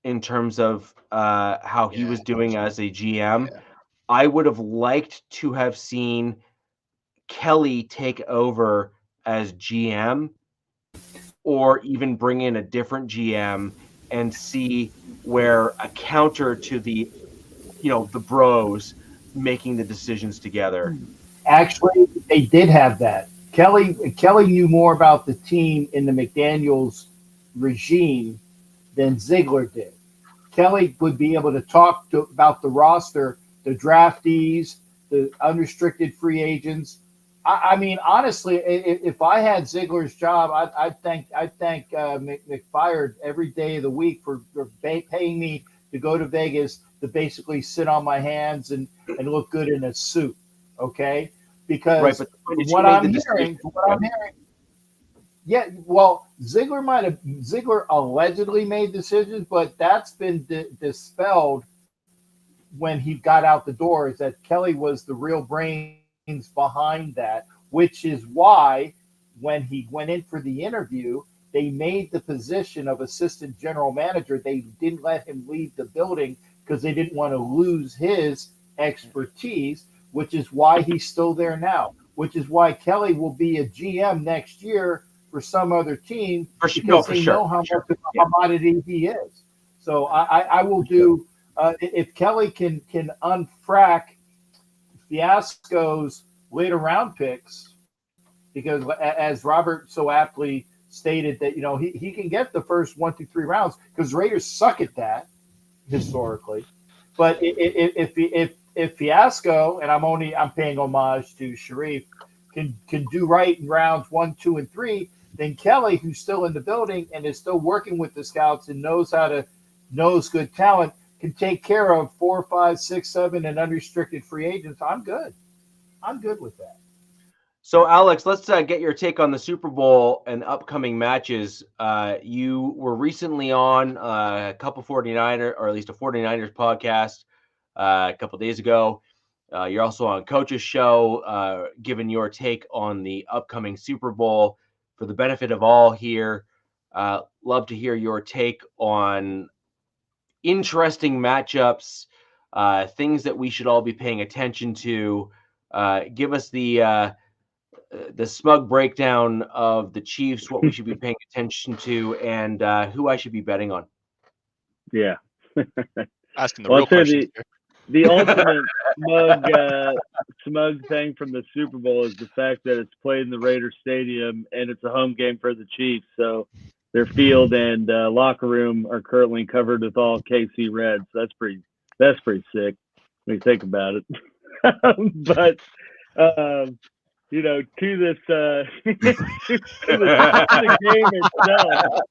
in terms of how he was doing as a GM. Yeah. I would have liked to have seen Kelly take over as GM, or even bring in a different GM and see where a counter to the bros making the decisions together. Actually, they did have that. Kelly knew more about the team in the McDaniels regime than Ziegler did. Kelly would be able to talk about the roster, the draftees, the unrestricted free agents. I mean, honestly, if I had Ziegler's job, I'd thank McFired every day of the week for paying me to go to Vegas to basically sit on my hands and look good in a suit. Okay. Because what I'm hearing, yeah, well, Ziegler allegedly made decisions, but that's been dispelled when he got out the door, is that Kelly was the real brains behind that, which is why when he went in for the interview, they made the position of assistant general manager. They didn't let him leave the building because they didn't want to lose his expertise, which is why he's still there now, which is why Kelly will be a GM next year for some other team, because they know how much of a commodity he is. So I will do, if Kelly can unfrack Fiasco's later round picks, because as Robert so aptly stated that, he can get the first 1, 2, 3 rounds, because Raiders suck at that historically. But if Fiasco, and I'm paying homage to Sharif, can do right in rounds 1, 2, and 3, then Kelly, who's still in the building and is still working with the scouts and knows good talent, can take care of 4, 5, 6, 7, and unrestricted free agents. I'm good with that. So, Alex, let's get your take on the Super Bowl and upcoming matches. You were recently on a couple 49ers, or at least a 49ers podcast a couple days ago. You're also on Coach's show, giving your take on the upcoming Super Bowl. For the benefit of all here, love to hear your take on interesting matchups, things that we should all be paying attention to. Give us the smug breakdown of the Chiefs, what we should be paying attention to, and who I should be betting on. Yeah. Asking the real questions. The ultimate smug thing from the Super Bowl is the fact that it's played in the Raiders Stadium and it's a home game for the Chiefs. So their field and locker room are currently covered with all KC red. So that's pretty sick when you think about it. But to this to the game itself.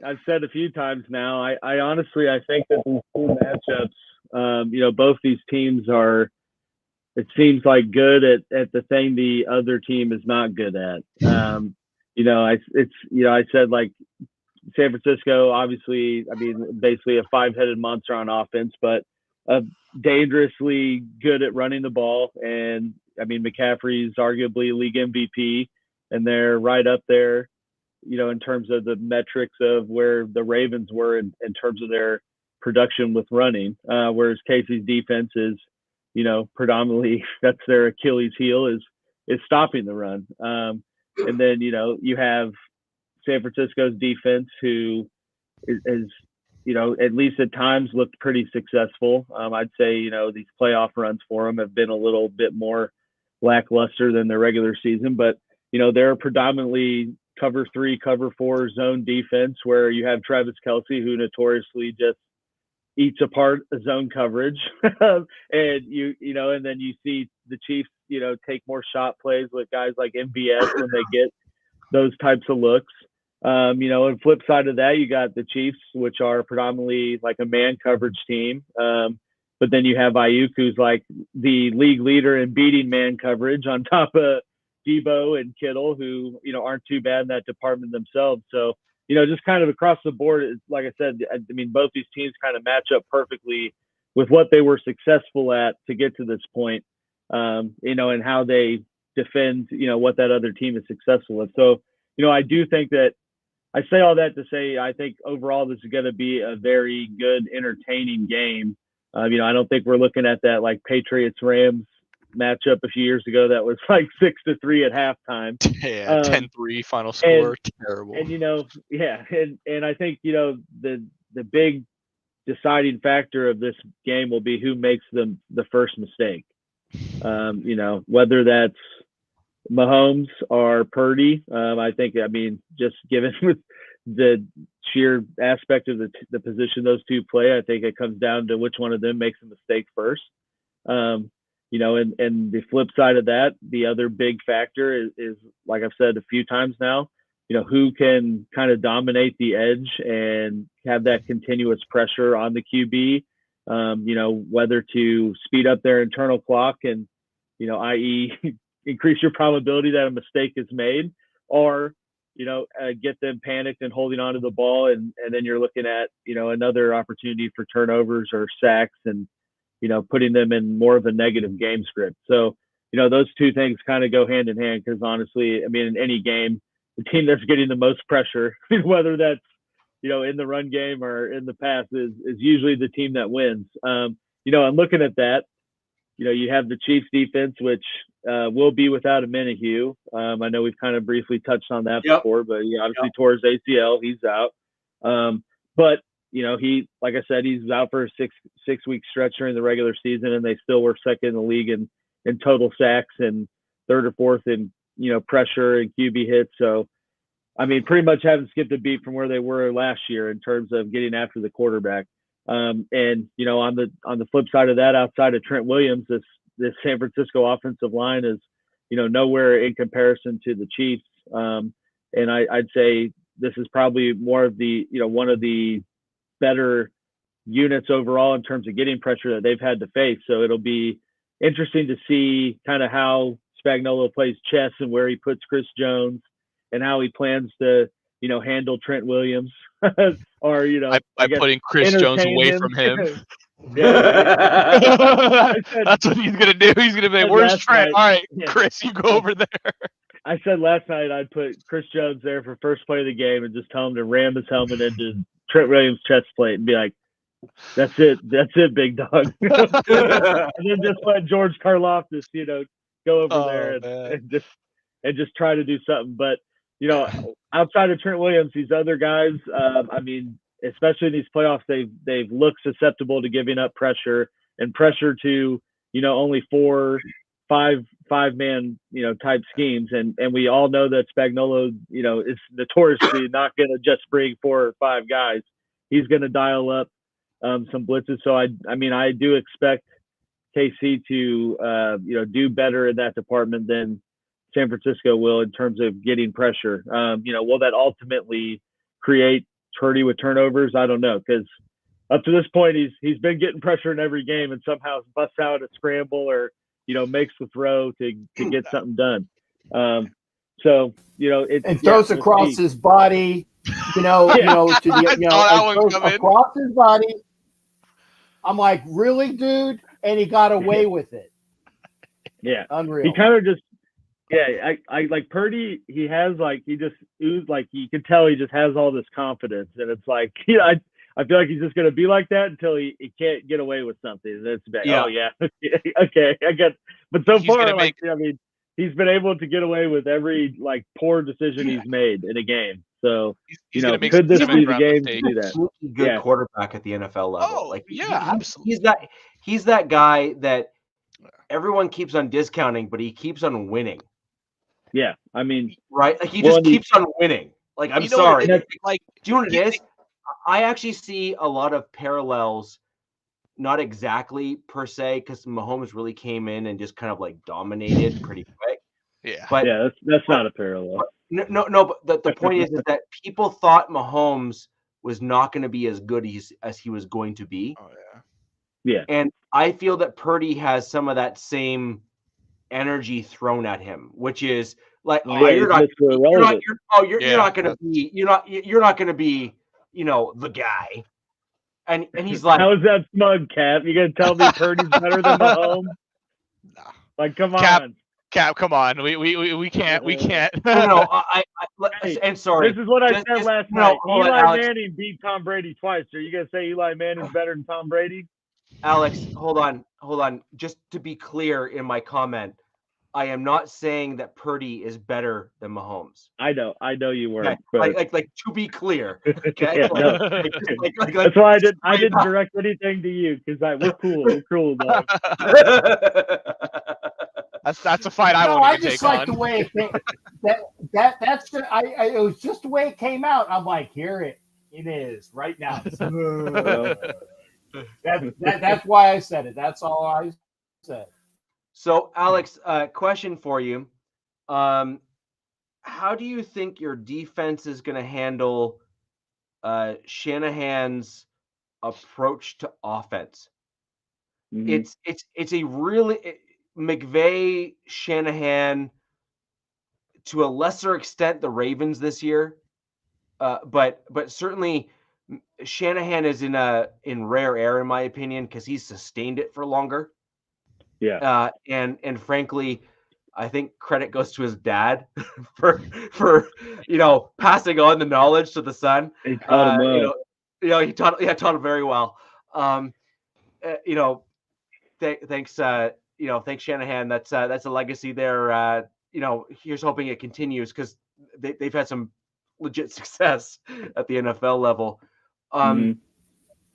I've said a few times now. I honestly I think that these two matchups, both these teams are. It seems like good at the thing the other team is not good at. I said like San Francisco, obviously, I mean, basically a five-headed monster on offense, but dangerously good at running the ball. And I mean, McCaffrey's arguably league MVP, and they're right up there, in terms of the metrics of where the Ravens were in terms of their production with running. Whereas Casey's defense is, predominantly that's their Achilles heel is stopping the run. And then, you have San Francisco's defense, who is at least at times looked pretty successful. I'd say, these playoff runs for them have been a little bit more lackluster than their regular season, but, they're predominantly cover 3, cover 4 zone defense, where you have Travis Kelce, who notoriously just eats apart a zone coverage. And and then you see the Chiefs, take more shot plays with guys like MVS when they get those types of looks. And flip side of that, you got the Chiefs, which are predominantly like a man coverage team. But then you have Ayuk, who's like the league leader in beating man coverage, on top of Debo and Kittle, who, aren't too bad in that department themselves. So, just kind of across the board, like I said, I mean, both these teams kind of match up perfectly with what they were successful at to get to this point, and how they defend, what that other team is successful at. So, I do think that, I say all that to say, I think overall this is going to be a very good, entertaining game. I don't think we're looking at that like Patriots-Rams matchup a few years ago that was like 6-3 at halftime. Yeah, 10-3 final score. Terrible. And and I think the big deciding factor of this game will be who makes the first mistake. Whether that's Mahomes or Purdy. I think, just given with the sheer aspect of the position those two play, I think it comes down to which one of them makes a mistake first. And the flip side of that, the other big factor is like I've said a few times now, who can kind of dominate the edge and have that continuous pressure on the QB, whether to speed up their internal clock and, i.e. increase your probability that a mistake is made, or, get them panicked and holding onto the ball. And then you're looking at, another opportunity for turnovers or sacks and, putting them in more of a negative game script. So, those two things kind of go hand in hand, because honestly, in any game, the team that's getting the most pressure, whether that's, in the run game or in the pass, is usually the team that wins. And looking at that, you have the Chiefs defense, which will be without a Minihue. I know we've kind of briefly touched on that before, but he obviously tore his ACL. He's out. But he, like I said, he's out for a six-week stretch during the regular season, and they still were second in the league in total sacks and third or fourth in, pressure and QB hits. So, pretty much haven't skipped a beat from where they were last year in terms of getting after the quarterback. And, on the flip side of that, outside of Trent Williams, this San Francisco offensive line is, nowhere in comparison to the Chiefs. And I'd say this is probably more of the, one of the better units overall in terms of getting pressure that they've had to face. So it'll be interesting to see kind of how Spagnuolo plays chess and where he puts Chris Jones and how he plans to, handle Trent Williams or, by putting Chris Jones away from him. That's what he's going to do. He's going to be like, where's Trent? All right, Chris, you go over there. I said last night I'd put Chris Jones there for first play of the game and just tell him to ram his helmet into Trent Williams' chest plate and be like, that's it, big dog. And then just let George Karlaftis, go over there and just try to do something. But, outside of Trent Williams, these other guys, especially in these playoffs, they've looked susceptible to giving up pressure to, only 5-man, type schemes. And we all know that Spagnuolo, is notoriously not going to just bring 4 or 5 guys. He's going to dial up some blitzes. So I do expect KC to do better in that department than San Francisco will in terms of getting pressure. Will that ultimately create Purdy with turnovers? I don't know, because up to this point he's been getting pressure in every game and somehow busts out a scramble or makes the throw to get something done. It throws across his body, across his body. I'm like, really, dude? And he got away with it. Yeah, unreal. He kind of just, I like Purdy. He has he just oozed, you can tell he just has all this confidence, and it's like, I feel like he's just gonna be like that until he can't get away with something. And it's like, oh yeah, okay, I get. But so far, he's been able to get away with every poor decision he's made in a game. So could this be the game to do that? Good quarterback at the NFL level. Oh, absolutely. He's that guy that everyone keeps on discounting, but he keeps on winning. Yeah, I mean, right? He just keeps on winning. I'm sorry. Do you know what it is? I actually see a lot of parallels, not exactly per se, because Mahomes really came in and just kind of dominated pretty quick. Yeah, but that's not a parallel. No. But the point is that people thought Mahomes was not going to be as good as he was going to be. Oh yeah. Yeah. And I feel that Purdy has some of that same energy thrown at him, which is you're not going to be the guy. And he's like, how is that smug, Cap? You gonna tell me Purdy's better than Mahomes? No. Come on. Cap, come on. We can't. No, and sorry. This is what I said last night. Eli Manning beat Tom Brady twice. Are you gonna say Eli Manning's better than Tom Brady? Alex, hold on. Just to be clear in my comment, I am not saying that Purdy is better than Mahomes. I know you weren't. Okay. But... Like to be clear. Okay. That's why I didn't direct anything to you, because we're cool. We're cool, dog. That's a fight I want to take on. I just like the way it came. It was just the way it came out. I'm like, here it is right now. That's why I said it. That's all I said. So, Alex, question for you. How do you think your defense is going to handle Shanahan's approach to offense? Mm-hmm. It's a really McVay, Shanahan, to a lesser extent the Ravens this year, but certainly Shanahan is in rare air in my opinion, because he's sustained it for longer. Yeah. And frankly, I think credit goes to his dad for passing on the knowledge to the son. He taught him well. He taught him very well. Thanks Shanahan. That's a legacy there. Here's hoping it continues, because they've had some legit success at the NFL level.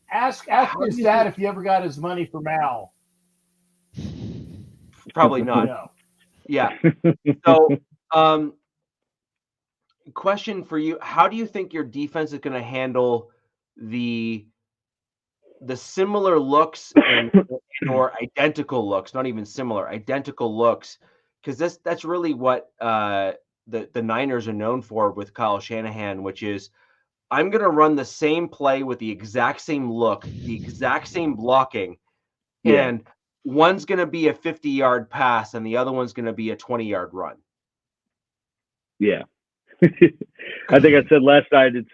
Ask his dad if he ever got his money from Al. Probably not. No. Yeah. So, question for you: how do you think your defense is going to handle the similar looks or identical looks? Not even similar, identical looks, because that's really what the Niners are known for with Kyle Shanahan, which is, I'm going to run the same play with the exact same look, the exact same blocking, and one's going to be a 50-yard pass and the other one's going to be a 20-yard run. Yeah. I think I said last night, it's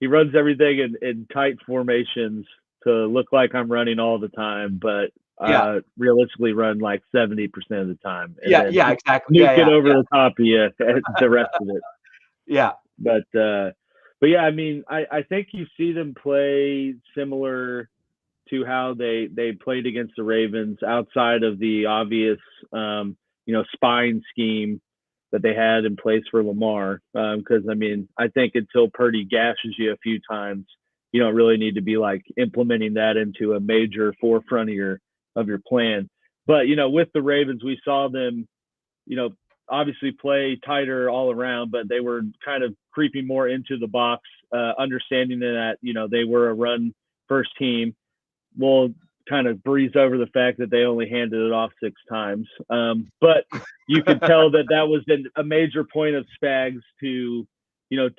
he runs everything in tight formations to look like I'm running all the time, but realistically run 70% of the time. And exactly. Get over the top of you the rest of it. Yeah. But yeah, I mean, I think you see them play similar to how they played against the Ravens, outside of the obvious, spine scheme that they had in place for Lamar. Because, I mean, I think until Purdy gashes you a few times, you don't really need to be implementing that into a major forefront of your plan. But, with the Ravens, we saw them, obviously play tighter all around, but they were kind of creeping more into the box, understanding that, they were a run first team. Well, kind of breeze over the fact that they only handed it off 6 times. But you could tell that was a major point of Spags to,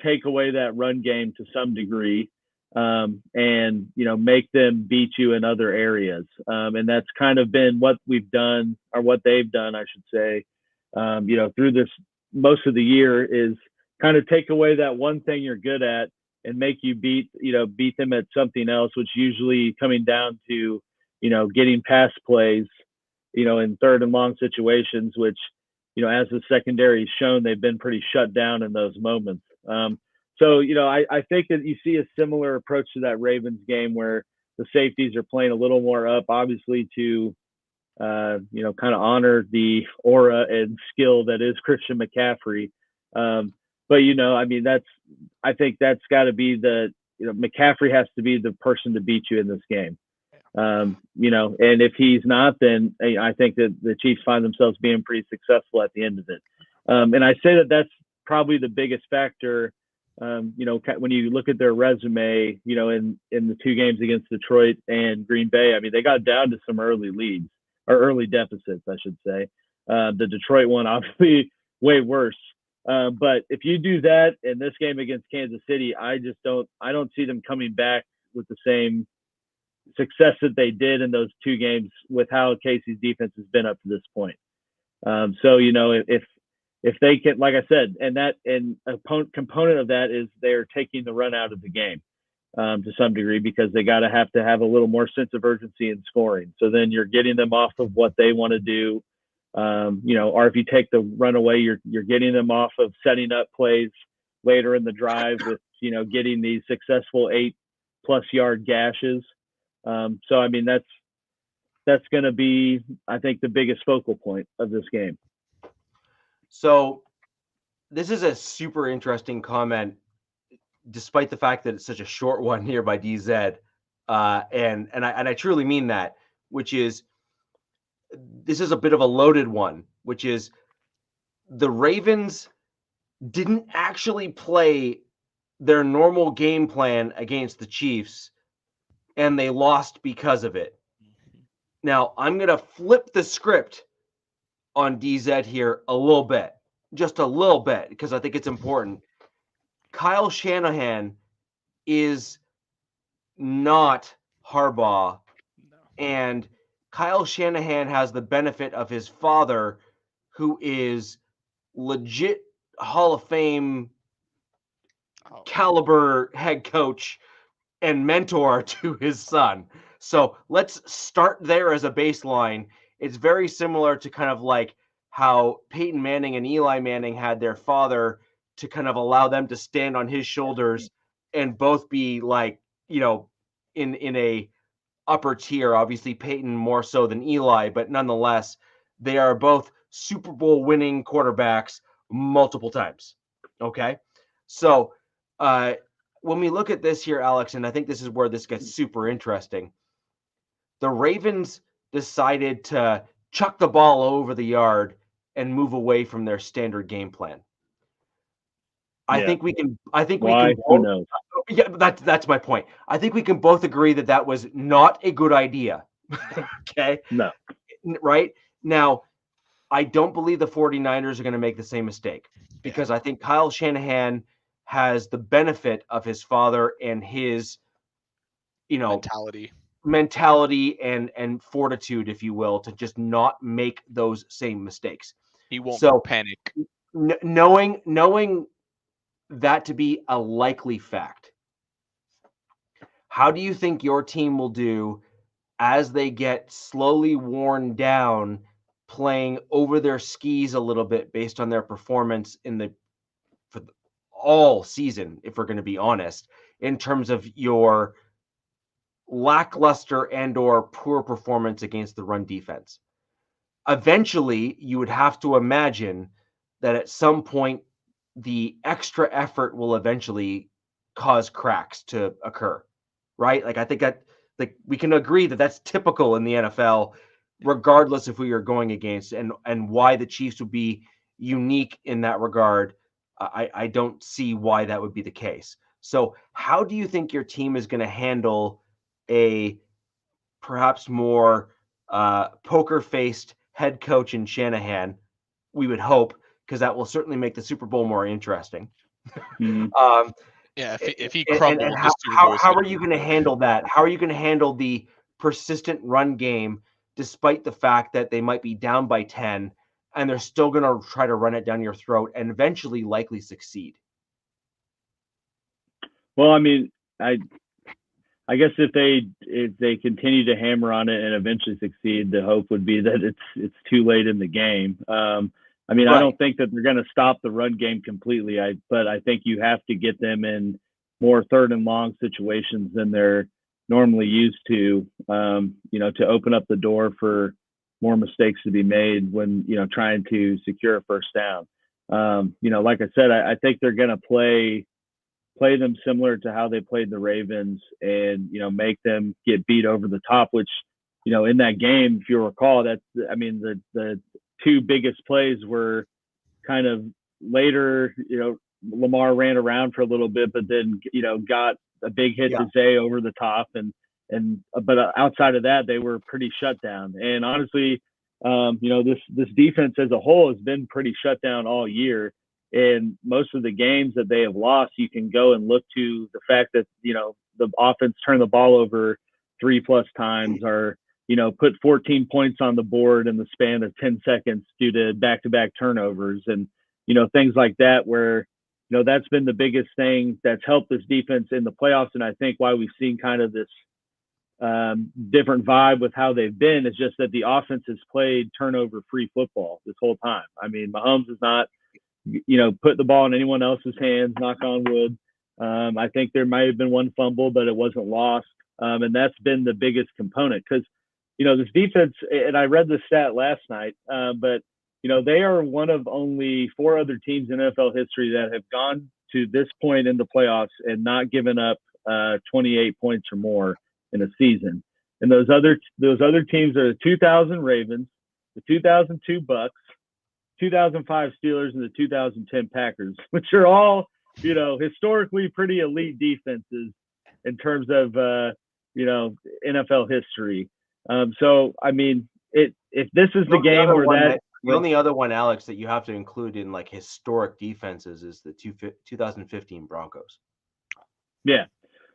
take away that run game to some degree, and, make them beat you in other areas. And that's kind of been what we've done, or what they've done, I should say, through this most of the year, is kind of take away that one thing you're good at and make you beat them at something else, which usually coming down to, getting pass plays, in 3rd and long situations, which, as the secondary has shown, they've been pretty shut down in those moments. So, I think that you see a similar approach to that Ravens game, where the safeties are playing a little more up, obviously, to, kind of honor the aura and skill that is Christian McCaffrey. But, I think that's got to be McCaffrey has to be the person to beat you in this game. And if he's not, then I think that the Chiefs find themselves being pretty successful at the end of it. And I say that that's probably the biggest factor. When you look at their resume, in the 2 games against Detroit and Green Bay, they got down to some early leads, or early deficits, I should say. The Detroit one, obviously, way worse. But if you do that in this game against Kansas City, I don't see them coming back with the same success that they did in those 2 games with how Casey's defense has been up to this point. So, if they can, like I said, and a component of that is they're taking the run out of the game to some degree, because they have to have a little more sense of urgency in scoring. So then you're getting them off of what they want to do. Or if you take the run away, you're getting them off of setting up plays later in the drive with, getting these successful 8+ yard gashes. So, that's going to be, I think, the biggest focal point of this game. So this is a super interesting comment, despite the fact that it's such a short one here by DZ. And I truly mean that, which is, this is a bit of a loaded one, which is the Ravens didn't actually play their normal game plan against the Chiefs, and they lost because of it. Now, I'm going to flip the script on DZ here a little bit, just a little bit, because I think it's important. Kyle Shanahan is not Harbaugh, and Kyle Shanahan has the benefit of his father, who is legit Hall of Fame caliber head coach and mentor to his son. So let's start there as a baseline. It's very similar to kind of like how Peyton Manning and Eli Manning had their father to kind of allow them to stand on his shoulders and both be like, in a upper tier. Obviously Peyton more so than Eli, but nonetheless, they are both Super Bowl winning quarterbacks multiple times. Okay. So when we look at this here, Alex, and I think this is where this gets super interesting, the Ravens decided to chuck the ball over the yard and move away from their standard game plan. I think we can. Who knows? Yeah, that's my point. I think we can both agree that was not a good idea. Okay. No. Right now, I don't believe the 49ers are going to make the same mistake, because I think Kyle Shanahan has the benefit of his father and his, mentality and fortitude, if you will, to just not make those same mistakes. He won't panic. Knowing that to be a likely fact, how do you think your team will do as they get slowly worn down, playing over their skis a little bit based on their performance for all season, if we're going to be honest, in terms of your lackluster and or poor performance against the run defense? Eventually, you would have to imagine that at some point the extra effort will eventually cause cracks to occur, right? Like, I think that we can agree that that's typical in the NFL, regardless of who you're going against, and why the Chiefs would be unique in that regard. I don't see why that would be the case. So how do you think your team is going to handle a perhaps more poker-faced head coach in Shanahan. We would hope, because that will certainly make the Super Bowl more interesting. Mm-hmm. If he crumbles, and how are you going to handle that? How are you going to handle the persistent run game, despite the fact that they might be down by 10, and they're still going to try to run it down your throat and eventually likely succeed? Well, I mean, I guess if they continue to hammer on it and eventually succeed, the hope would be that it's too late in the game. I mean, right. I don't think that they're going to stop the run game completely. But I think you have to get them in more third and long situations than they're normally used to, to open up the door for more mistakes to be made when, trying to secure a first down. Like I said, I think they're going to play them similar to how they played the Ravens and, make them get beat over the top, which, in that game, if you recall, the two biggest plays were kind of later, Lamar ran around for a little bit, but then, got a big hit to Zay over the top. But outside of that, they were pretty shut down. And honestly, this defense as a whole has been pretty shut down all year. And most of the games that they have lost, you can go and look to the fact that, the offense turned the ball over 3+ times or, put 14 points on the board in the span of 10 seconds due to back-to-back turnovers and, things like that where, that's been the biggest thing that's helped this defense in the playoffs. And I think why we've seen kind of this different vibe with how they've been is just that the offense has played turnover-free football this whole time. I mean, Mahomes is not put the ball in anyone else's hands, knock on wood. I think there might have been one fumble, but it wasn't lost. And that's been the biggest component because, this defense, and I read the stat last night, but, they are one of only 4 other teams in NFL history that have gone to this point in the playoffs and not given up 28 points or more in a season. And those other teams are the 2000 Ravens, the 2002 Bucks, 2005 Steelers, and the 2010 Packers, which are all, historically pretty elite defenses in terms of, NFL history. So, I mean, if this is the game where the only other one, Alex, that you have to include in like historic defenses is the 2015 Broncos. Yeah.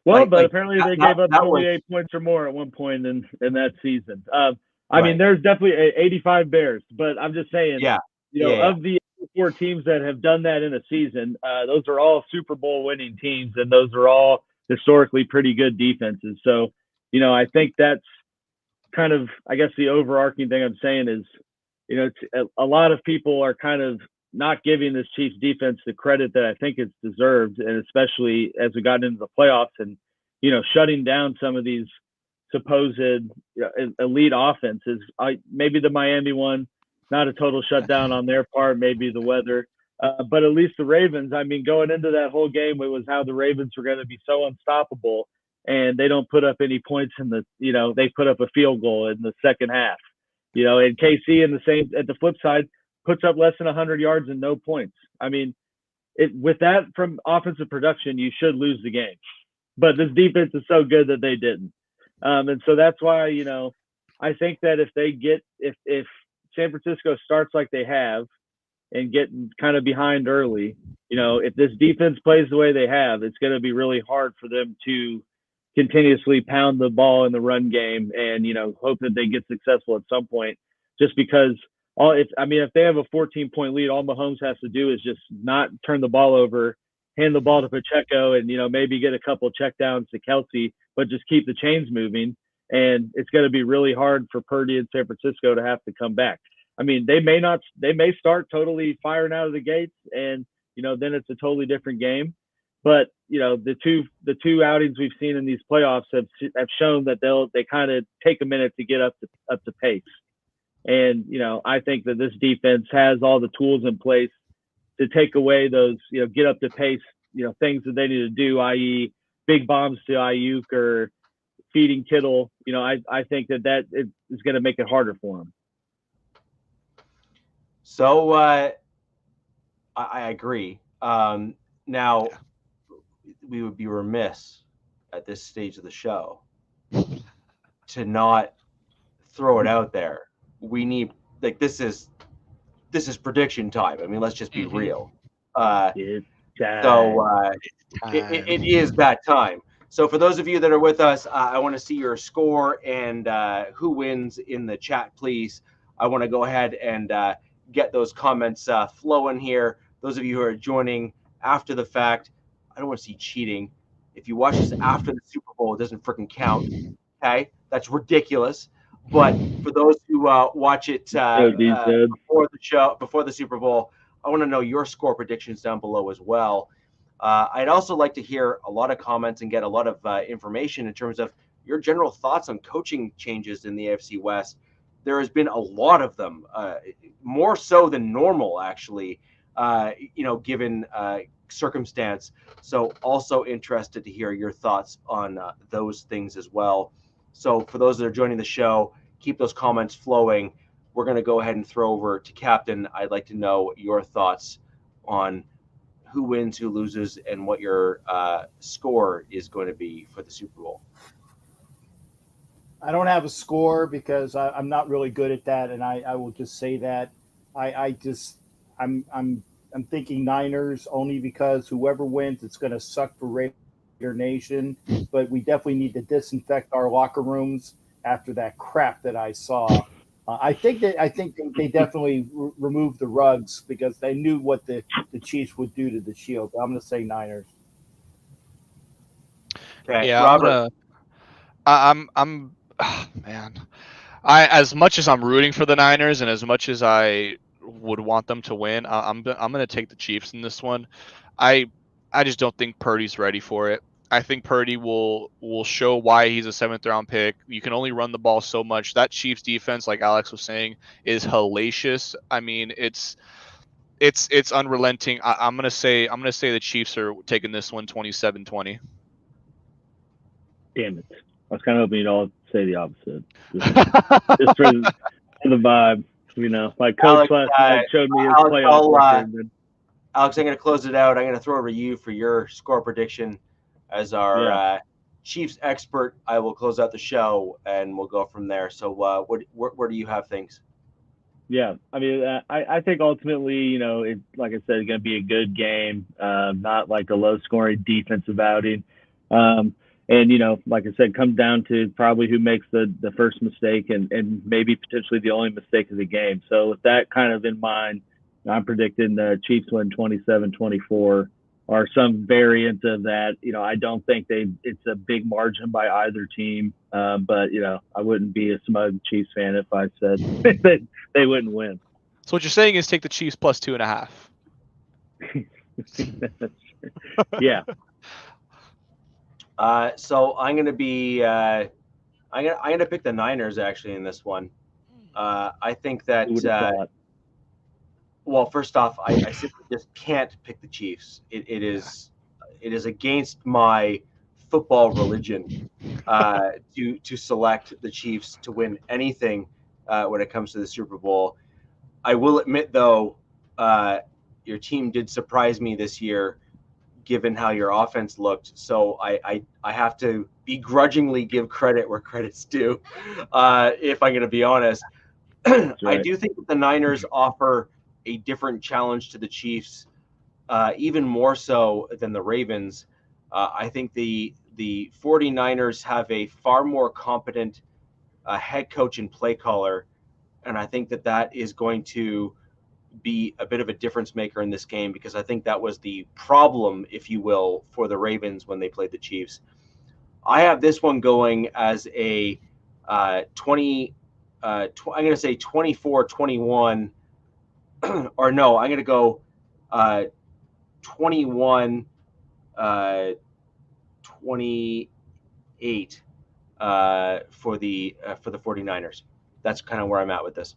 Well, but apparently they gave up 28 points or more at one point in that season. I mean, there's definitely 85 Bears, but I'm just saying, of the 4 teams that have done that in a season, those are all Super Bowl winning teams, and those are all historically pretty good defenses. So, I think that's kind of, I guess, the overarching thing I'm saying is, a lot of people are kind of not giving this Chiefs defense the credit that I think it's deserved, and especially as we got into the playoffs and, shutting down some of these supposed elite offenses. Maybe the Miami one, not a total shutdown on their part, maybe the weather. But at least the Ravens, I mean, going into that whole game, it was how the Ravens were going to be so unstoppable, and they don't put up any points they put up a field goal in the second half. And KC at the flip side, puts up less than 100 yards and no points. I mean, with that from offensive production, you should lose the game. But this defense is so good that they didn't. And so that's why, I think that if San Francisco starts like they have and get kind of behind early, if this defense plays the way they have, it's going to be really hard for them to continuously pound the ball in the run game and, hope that they get successful at some point, just because if they have a 14-point lead, all Mahomes has to do is just not turn the ball over, hand the ball to Pacheco, and, maybe get a couple checkdowns to Kelsey, but just keep the chains moving. And it's going to be really hard for Purdy and San Francisco to have to come back. I mean, they may start totally firing out of the gates and, then it's a totally different game. But, the two outings we've seen in these playoffs have shown that they kind of take a minute to get up to pace. And, I think that this defense has all the tools in place to take away those, get up to pace, things that they need to do, i.e. big bombs to Ayuk or feeding Kittle. I think that is going to make it harder for them. So I agree. Now, we would be remiss at this stage of the show to not throw it out there. We need, like, this is prediction time. I mean, let's just be real. It is that time. So for those of you that are with us, I want to see your score and who wins in the chat, please. I want to go ahead and get those comments flowing here. Those of you who are joining after the fact, I don't want to see cheating. If you watch this after the Super Bowl, it doesn't freaking count. Okay, that's ridiculous. But for those who watch it before the show, before the Super Bowl, I want to know your score predictions down below as well. I'd also like to hear a lot of comments and get a lot of information in terms of your general thoughts on coaching changes in the AFC West. There has been a lot of them, more so than normal, actually, given circumstance. So also interested to hear your thoughts on those things as well. So for those that are joining the show, keep those comments flowing. We're going to go ahead and throw over to Captain. I'd like to know your thoughts on who wins, who loses, and what your score is going to be for the Super Bowl. I don't have a score because I'm not really good at that, and I will just say that I'm thinking Niners only because whoever wins, it's going to suck for Raider Nation. But we definitely need to disinfect our locker rooms after that crap that I saw. I think they definitely removed the rugs because they knew what the Chiefs would do to the Shield. I'm going to say Niners. Okay, yeah, Robert. Man. As much as I'm rooting for the Niners and as much as I would want them to win, I'm going to take the Chiefs in this one. I just don't think Purdy's ready for it. I think Purdy will show why he's a 7th-round pick. You can only run the ball so much. That Chiefs defense, like Alex was saying, is hellacious. I mean, it's unrelenting. I'm gonna say the Chiefs are taking this one 27-20. Damn it! I was kind of hoping you'd all say the opposite. Just for the vibe, My coach last night showed me his playoff record. Alex, I'm going to close it out. I'm going to throw over to you for your score prediction as our Chiefs expert. I will close out the show and we'll go from there. So where do you have things? Yeah, I mean, I think ultimately, it's like I said, it's going to be a good game, not like a low-scoring defensive outing. And, like I said, comes down to probably who makes the first mistake and maybe potentially the only mistake of the game. So with that kind of in mind, I'm predicting the Chiefs win 27-24 or some variant of that. I don't think it's a big margin by either team. But, I wouldn't be a smug Chiefs fan if I said that they wouldn't win. So what you're saying is take the Chiefs plus 2.5. Yeah. So I'm going to be I'm going to pick the Niners actually in this one. I think that well, first off, I simply just can't pick the Chiefs. It is against my football religion to select the Chiefs to win anything when it comes to the Super Bowl. I will admit, though, your team did surprise me this year, given how your offense looked. So I have to begrudgingly give credit where credit's due, if I'm going to be honest. Right. I do think that the Niners offer a different challenge to the Chiefs, even more so than the Ravens. I think the 49ers have a far more competent head coach and play caller, and I think that is going to be a bit of a difference maker in this game, because I think that was the problem, if you will, for the Ravens when they played the Chiefs. I have this one going as a 20. I'm going to say 24-21. Or no, I'm going to go 21-28 for the 49ers. That's kind of where I'm at with this.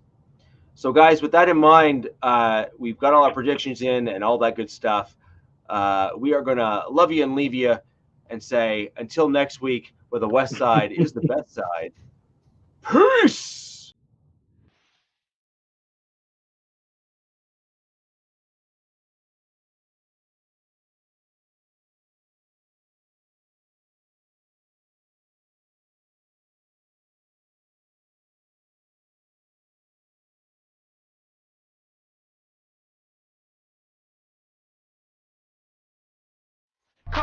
So, guys, with that in mind, we've got all our predictions in and all that good stuff. We are going to love you and leave you and say until next week, where the West Side is the best side. Peace!